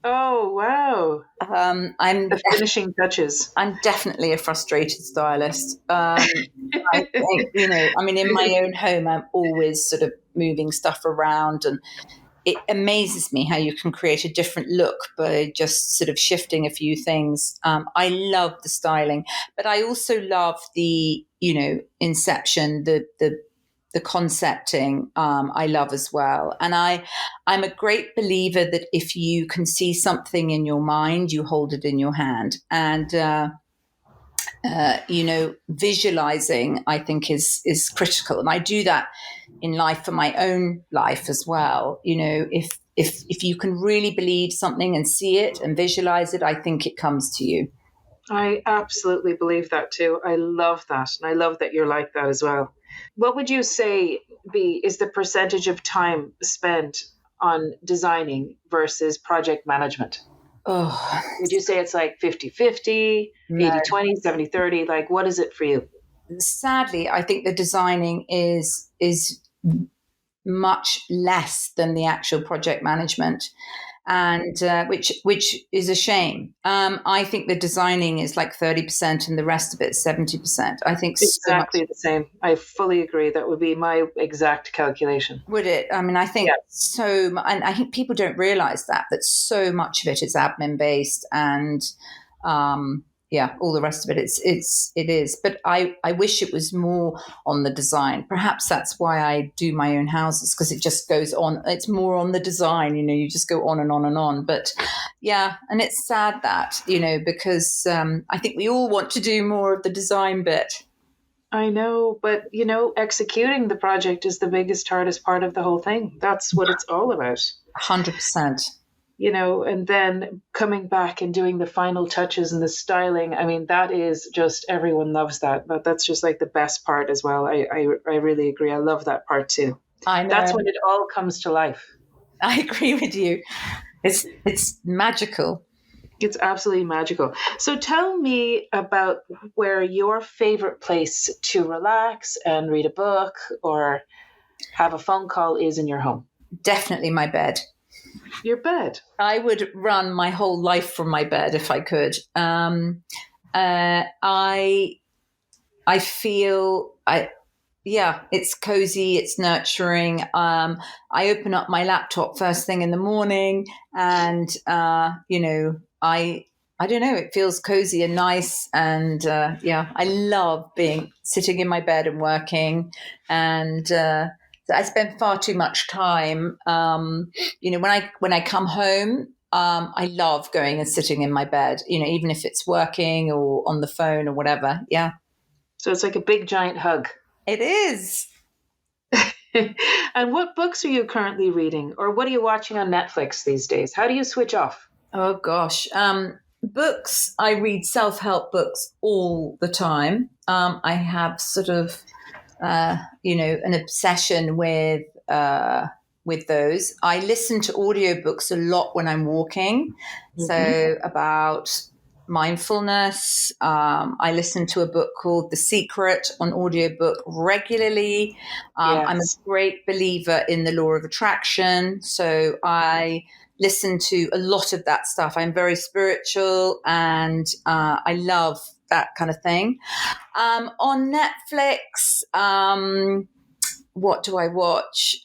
Oh, wow. I'm the finishing touches. I'm definitely a frustrated stylist. I think, in my own home, I'm always sort of moving stuff around, and it amazes me how you can create a different look by just sort of shifting a few things. I love the styling, but I also love the, inception, the concepting. I love as well. And I'm a great believer that if you can see something in your mind, you hold it in your hand. And, visualizing, I think is critical. And I do that in life for my own life as well. If if you can really believe something and see it and visualize it, I think it comes to you. I absolutely believe that too. I love that. And I love that you're like that as well. What would you say, B, is the percentage of time spent on designing versus project management? Oh, Would you say it's like 50-50, no. 80-20, 70-30? Like, what is it for you? Sadly, I think the designing is much less than the actual project management, and which is a shame. I think the designing is like 30%, and the rest of it 70%. I think so much. Exactly the same. I fully agree. That would be my exact calculation. Would it? I mean, I think and I think people don't realize that so much of it is admin based, and all the rest of it. It is. But I wish it was more on the design. Perhaps that's why I do my own houses, because it just goes on. It's more on the design. You just go on and on and on. But yeah, and it's sad that because I think we all want to do more of the design bit. I know, but executing the project is the biggest, hardest part of the whole thing. That's what it's all about. 100%. And then coming back and doing the final touches and the styling. I mean, that is just, everyone loves that. But that's just like the best part as well. I really agree. I love that part too. I know. That's when it all comes to life. I agree with you. It's magical. It's absolutely magical. So tell me about where your favorite place to relax and read a book or have a phone call is in your home. Definitely my bed. Your bed? I would run my whole life from my bed if I could. I feel it's cozy, it's nurturing. I open up my laptop first thing in the morning, and I don't know, it feels cozy and nice, and I love sitting in my bed and working, and I spend far too much time. When I come home, I love going and sitting in my bed, even if it's working or on the phone or whatever. Yeah. So it's like a big giant hug. It is. And what books are you currently reading, or what are you watching on Netflix these days? How do you switch off? Oh gosh. Books, I read self-help books all the time. I have sort of an obsession with those. I listen to audiobooks a lot when I'm walking. Mm-hmm. So about mindfulness. I listen to a book called The Secret on audiobook regularly. Yes. I'm a great believer in the law of attraction. So I listen to a lot of that stuff. I'm very spiritual, and I love that kind of thing. On Netflix, what do I watch?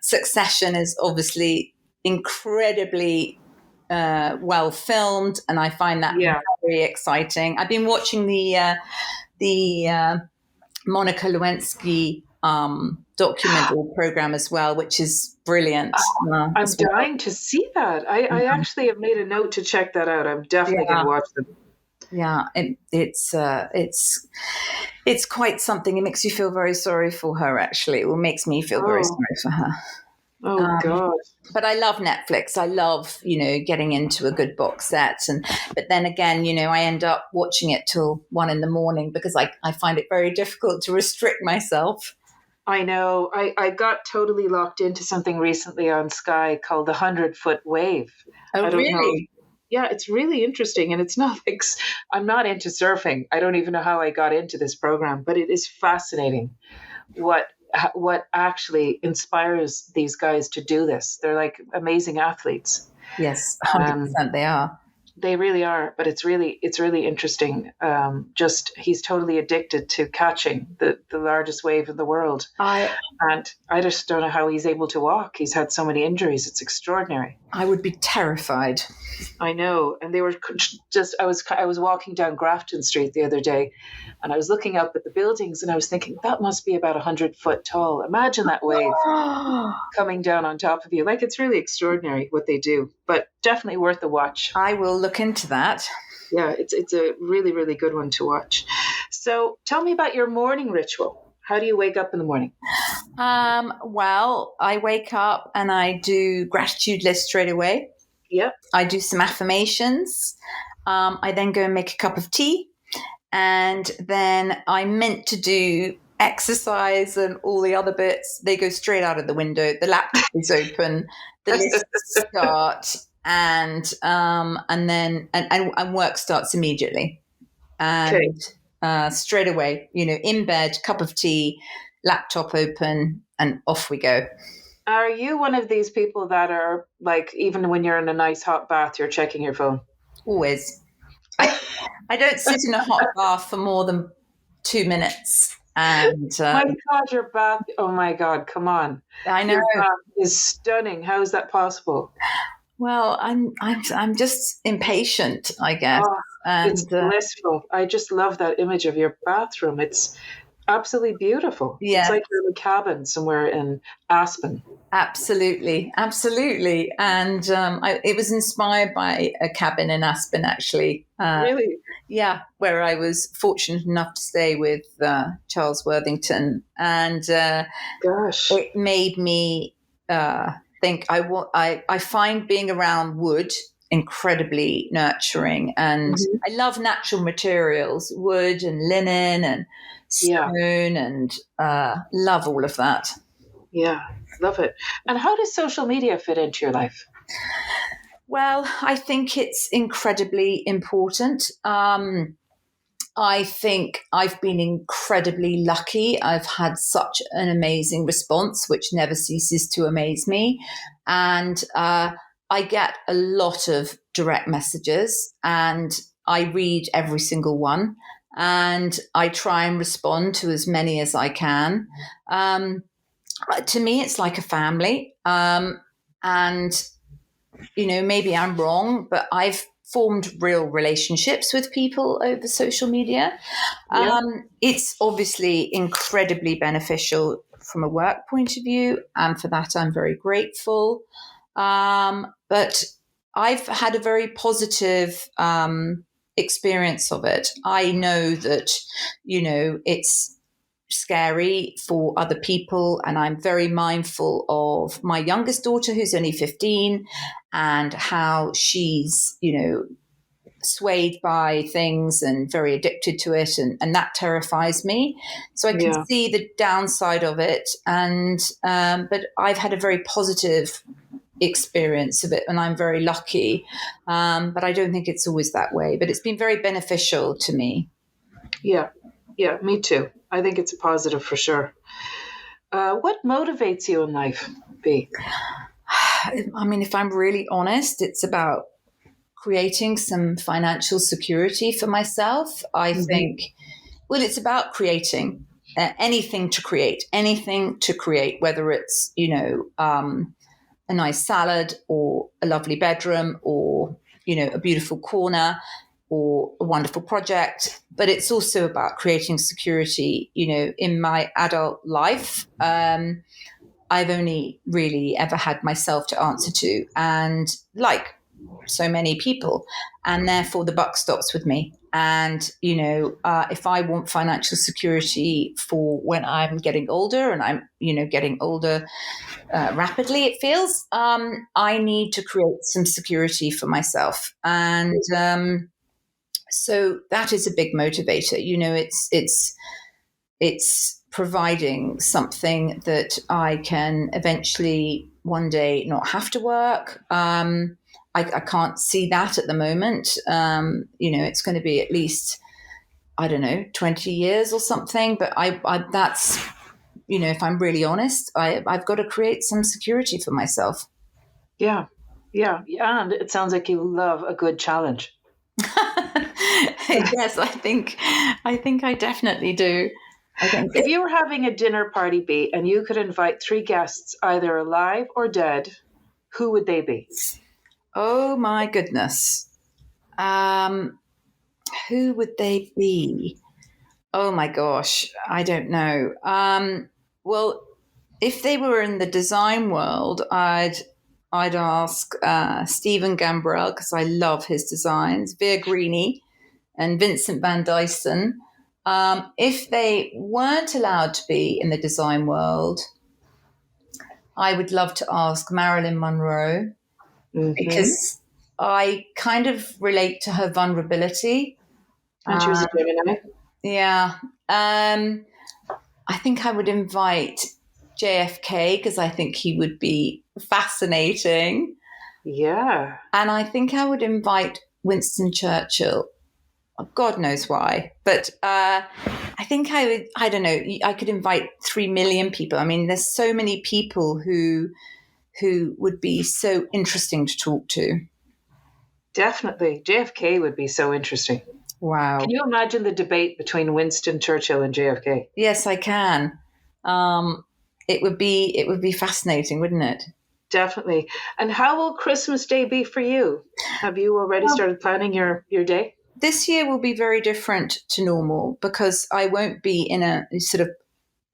Succession is obviously incredibly well filmed, and I find that very exciting. I've been watching the Monica Lewinsky documentary program as well, which is brilliant. I'm dying to see that. I actually have made a note to check that out. I'm definitely going to watch them. Yeah, it's quite something. It makes you feel very sorry for her, actually. It makes me feel very sorry for her. Oh, God. But I love Netflix. I love, getting into a good box set. But then again, I end up watching it till 1 a.m. because I find it very difficult to restrict myself. I know. I got totally locked into something recently on Sky called The 100-Foot Wave. Oh, really? Yeah, it's really interesting. And it's not like, I'm not into surfing. I don't even know how I got into this program, but it is fascinating what actually inspires these guys to do this. They're like amazing athletes. Yes, 100% they are. They really are, but it's really interesting. He's totally addicted to catching the largest wave in the world. And I just don't know how he's able to walk. He's had so many injuries. It's extraordinary. I would be terrified. I know. And they were just, I was walking down Grafton Street the other day, and I was looking up at the buildings, and I was thinking, that must be about 100 foot tall. Imagine that wave coming down on top of you. Like, it's really extraordinary what they do, but definitely worth a watch. I will look into that. Yeah, it's a really, really good one to watch. So tell me about your morning ritual. How do you wake up in the morning? Well, I wake up and I do gratitude list straight away. Yep. I do some affirmations. I then go and make a cup of tea. And then I'm meant to do exercise and all the other bits. They go straight out of the window. The laptop is open. The lists start, and then work starts immediately. And straight away, in bed, cup of tea, laptop open, and off we go. Are you one of these people that are like, even when you're in a nice hot bath, you're checking your phone? Always. I don't sit in a hot bath for more than 2 minutes. And my God, your bath! Oh my God, come on! I know, your bath is stunning. How is that possible? Well, I'm just impatient, I guess. Oh, it's blissful. I just love that image of your bathroom. It's absolutely beautiful. Yeah. It's like you're in a cabin somewhere in Aspen. Absolutely. And it was inspired by a cabin in Aspen, actually. Really? Yeah, where I was fortunate enough to stay with Charles Worthington. And gosh, it made me think I find being around wood incredibly nurturing, and I love natural materials, wood and linen and stone, and love all of that. Yeah, love it. And how does social media fit into your life? Well, I think it's incredibly important. I think I've been incredibly lucky. I've had such an amazing response, which never ceases to amaze me. And I get a lot of direct messages, and I read every single one, and I try and respond to as many as I can. To me, it's like a family. And, maybe I'm wrong, but I've formed real relationships with people over social media. Yeah. It's obviously incredibly beneficial from a work point of view, and for that I'm very grateful. But I've had a very positive experience of it. I know that, it's scary for other people, and I'm very mindful of my youngest daughter, who's only 15, and how she's swayed by things and very addicted to it, and that terrifies me. So I can see the downside of it, and but I've had a very positive experience of it, and I'm very lucky, but I don't think it's always that way, but it's been very beneficial to me. Yeah, me too. I think it's a positive for sure. What motivates you in life, Bee? I mean, if I'm really honest, it's about creating some financial security for myself. I think, well, it's about creating anything to create, whether it's, a nice salad or a lovely bedroom or, a beautiful corner or a wonderful project. But it's also about creating security, in my adult life. I've only really ever had myself to answer to, and like so many people, and therefore the buck stops with me. And, if I want financial security for when I'm getting older, and I'm, getting older rapidly, it feels, I need to create some security for myself. And so that is a big motivator. It's providing something that I can eventually one day not have to work. I can't see that at the moment. It's going to be at least, 20 years or something. But I that's, if I'm really honest, I've got to create some security for myself. Yeah. And it sounds like you love a good challenge. Yes, I think I definitely do. If you were having a dinner party, Bee, and you could invite 3 guests, either alive or dead, who would they be? Oh my goodness. Who would they be? Oh my gosh, I don't know. Well, if they were in the design world, I'd ask Stephen Gambrell, because I love his designs, Veer Greeny, and Vincent van Dyson. If they weren't allowed to be in the design world, I would love to ask Marilyn Monroe Mm-hmm. because I kind of relate to her vulnerability. And she was a Gemini. Yeah. I think I would invite JFK because I think he would be fascinating. Yeah. And I think I would invite Winston Churchill. God knows why. But I think I don't know, I could invite 3 million people. I mean, there's so many people who would be so interesting to talk to. Definitely. JFK would be so interesting. Wow. Can you imagine the debate between Winston Churchill and JFK? Yes, I can. It would be fascinating, wouldn't it? Definitely. And how will Christmas Day be for you? Have you already started planning your day? This year will be very different to normal because I won't be in a sort of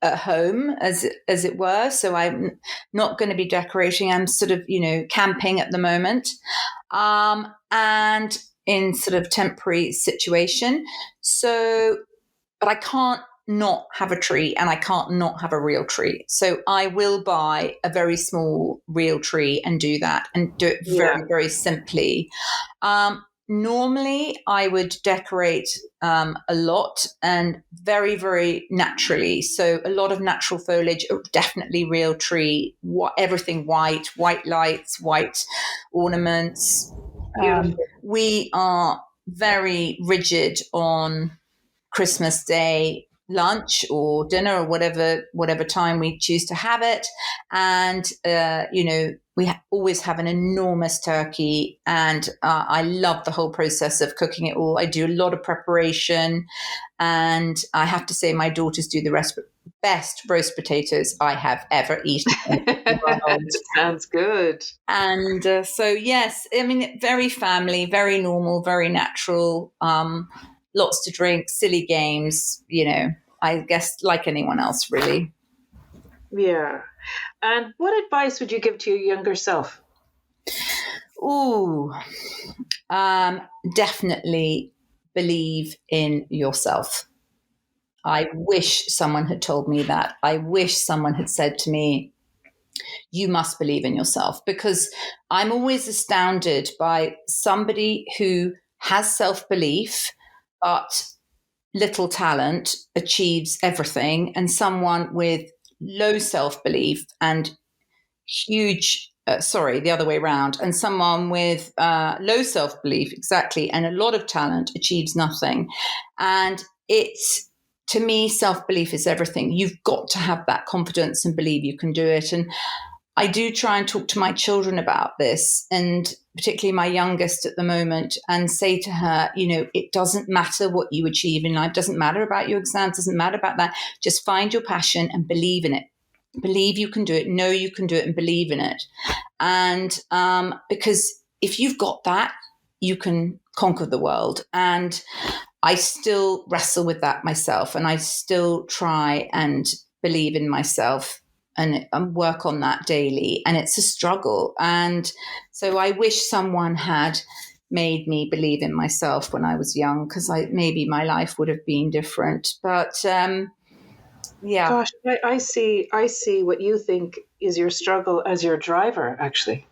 at home as it were. So I'm not going to be decorating. I'm sort of, camping at the moment. And in sort of temporary situation. So, but I can't not have a tree and I can't not have a real tree. So I will buy a very small real tree and do that and do it very, very simply. Normally, I would decorate a lot and very, very naturally. So a lot of natural foliage, definitely real tree, everything white lights, white ornaments. Beautiful. We are very rigid on Christmas Day lunch or dinner or whatever time we choose to have it, and we always have an enormous turkey, and I love the whole process of cooking it all. I do a lot of preparation, and I have to say my daughters do the best roast potatoes I have ever eaten in the world. Sounds good. And so yes, I mean, very family, very normal, very natural. Lots to drink, silly games, I guess like anyone else, really. Yeah. And what advice would you give to your younger self? Ooh, definitely believe in yourself. I wish someone had told me that. I wish someone had said to me, you must believe in yourself, because I'm always astounded by somebody who has self-belief, but little talent achieves everything, and someone with low self-belief and the other way around, and someone with low self-belief, exactly, and a lot of talent achieves nothing. And it's, to me, self-belief is everything. You've got to have that confidence and believe you can do it. And I do try and talk to my children about this, and particularly my youngest at the moment, and say to her, it doesn't matter what you achieve in life, doesn't matter about your exams, doesn't matter about that. Just find your passion and believe in it. Believe you can do it, know you can do it, and believe in it. And because if you've got that, you can conquer the world. And I still wrestle with that myself, and I still try and believe in myself and work on that daily. And it's a struggle. And so I wish someone had made me believe in myself when I was young, because maybe my life would have been different. But yeah. Gosh, I see what you think is your struggle as your driver, actually.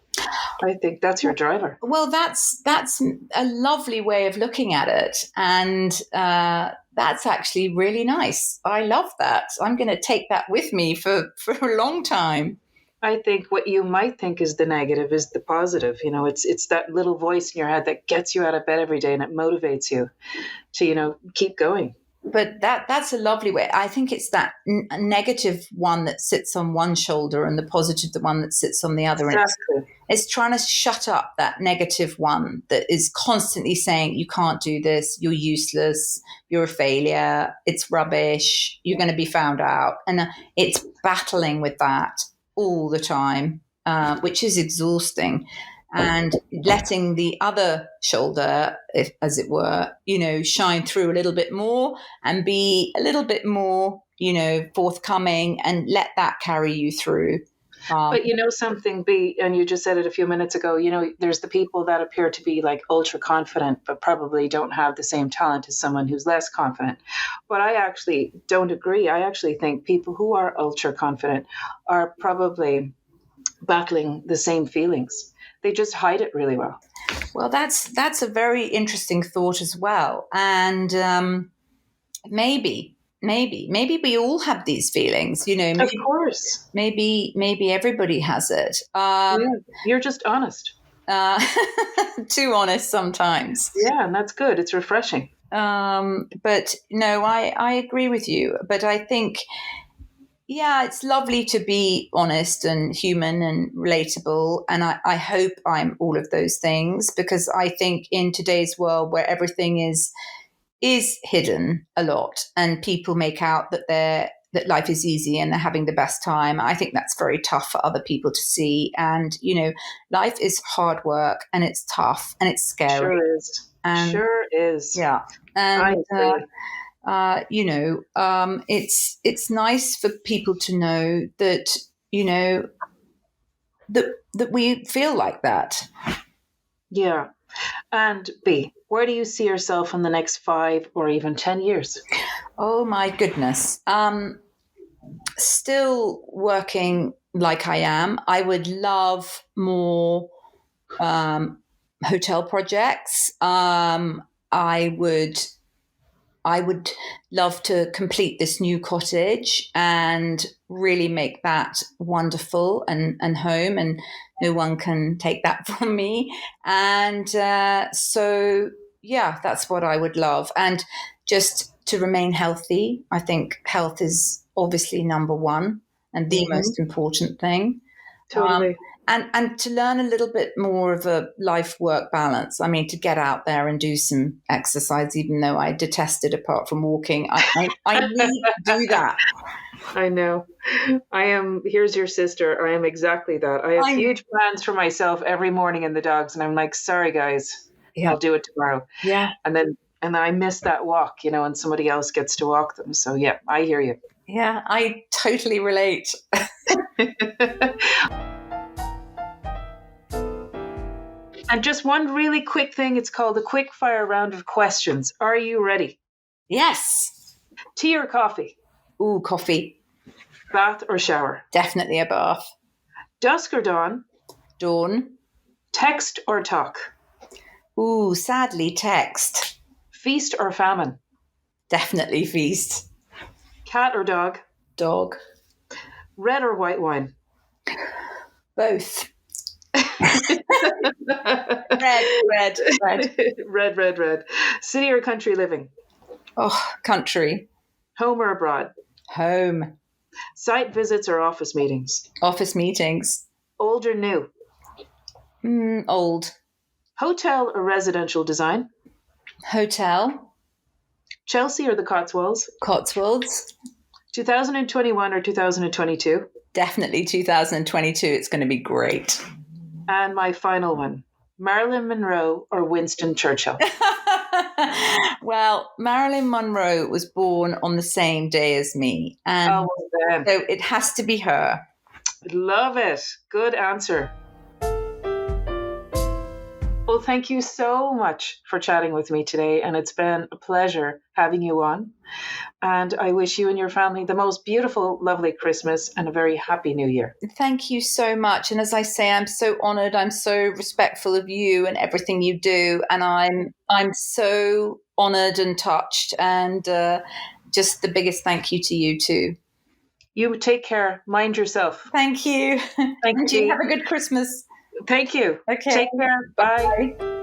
I think that's your driver. Well, that's a lovely way of looking at it. And that's actually really nice. I love that. I'm going to take that with me for a long time. I think what you might think is the negative is the positive. It's that little voice in your head that gets you out of bed every day and it motivates you to, keep going. But that's a lovely way. I think it's that negative one that sits on one shoulder and the positive, the one that sits on the other. Exactly. It's trying to shut up that negative one that is constantly saying, you can't do this, you're useless, you're a failure, it's rubbish, you're going to be found out. And it's battling with that all the time, which is exhausting. And letting the other shoulder, as it were, shine through a little bit more and be a little bit more, forthcoming, and let that carry you through. But something, Bee, and you just said it a few minutes ago, there's the people that appear to be like ultra confident, but probably don't have the same talent as someone who's less confident. But I actually don't agree. I actually think people who are ultra confident are probably battling the same feelings. They just hide it really well. Well, that's a very interesting thought as well. And maybe we all have these feelings, Of course. maybe everybody has it. Yeah, you're just honest. Too honest sometimes. Yeah, and that's good. It's refreshing. But no, I agree with you. But I think, yeah, it's lovely to be honest and human and relatable. And I hope I'm all of those things, because I think in today's world where everything is hidden a lot and people make out that life is easy and they're having the best time, I think that's very tough for other people to see. And, life is hard work and it's tough and it's scary. Sure is. And, sure is. Yeah. And, I agree. It's nice for people to know that, that we feel like that. Yeah. And B, where do you see yourself in the next 5 or even 10 years? Oh my goodness. Still working like I am. I would love more hotel projects. I would love to complete this new cottage and really make that wonderful and home, and no one can take that from me. And so, yeah, that's what I would love. And just to remain healthy. I think health is obviously number one and the most important thing. Totally. And to learn a little bit more of a life-work balance. I mean, to get out there and do some exercise, even though I detest it apart from walking. I need to do that. I know. Here's your sister. I am exactly that. I have huge plans for myself every morning and the dogs. And I'm like, sorry, guys, I'll do it tomorrow. Yeah. And then I miss that walk, and somebody else gets to walk them. So, yeah, I hear you. Yeah, I totally relate. And just one really quick thing. It's called a quick fire round of questions. Are you ready? Yes. Tea or coffee? Ooh, coffee. Bath or shower? Definitely a bath. Dusk or dawn? Dawn. Text or talk? Ooh, sadly, text. Feast or famine? Definitely feast. Cat or dog? Dog. Red or white wine? Both. Red. Red. City or country living? Oh, country. Home or abroad? Home. Site visits or office meetings? Office meetings. Old or new? Old. Hotel or residential design? Hotel. Chelsea or the Cotswolds? Cotswolds. 2021 or 2022? Definitely 2022. It's going to be great. And my final one, Marilyn Monroe or Winston Churchill? Well, Marilyn Monroe was born on the same day as me. And so it has to be her. Love it. Good answer. Well, thank you so much for chatting with me today. And it's been a pleasure having you on. And I wish you and your family the most beautiful, lovely Christmas and a very happy New Year. Thank you so much. And as I say, I'm so honored. I'm so respectful of you and everything you do. And I'm so honored and touched. And just the biggest thank you to you too. You take care. Mind yourself. Thank you. Thank you. Have a good Christmas. Thank you. Okay. Take care. Bye. Bye.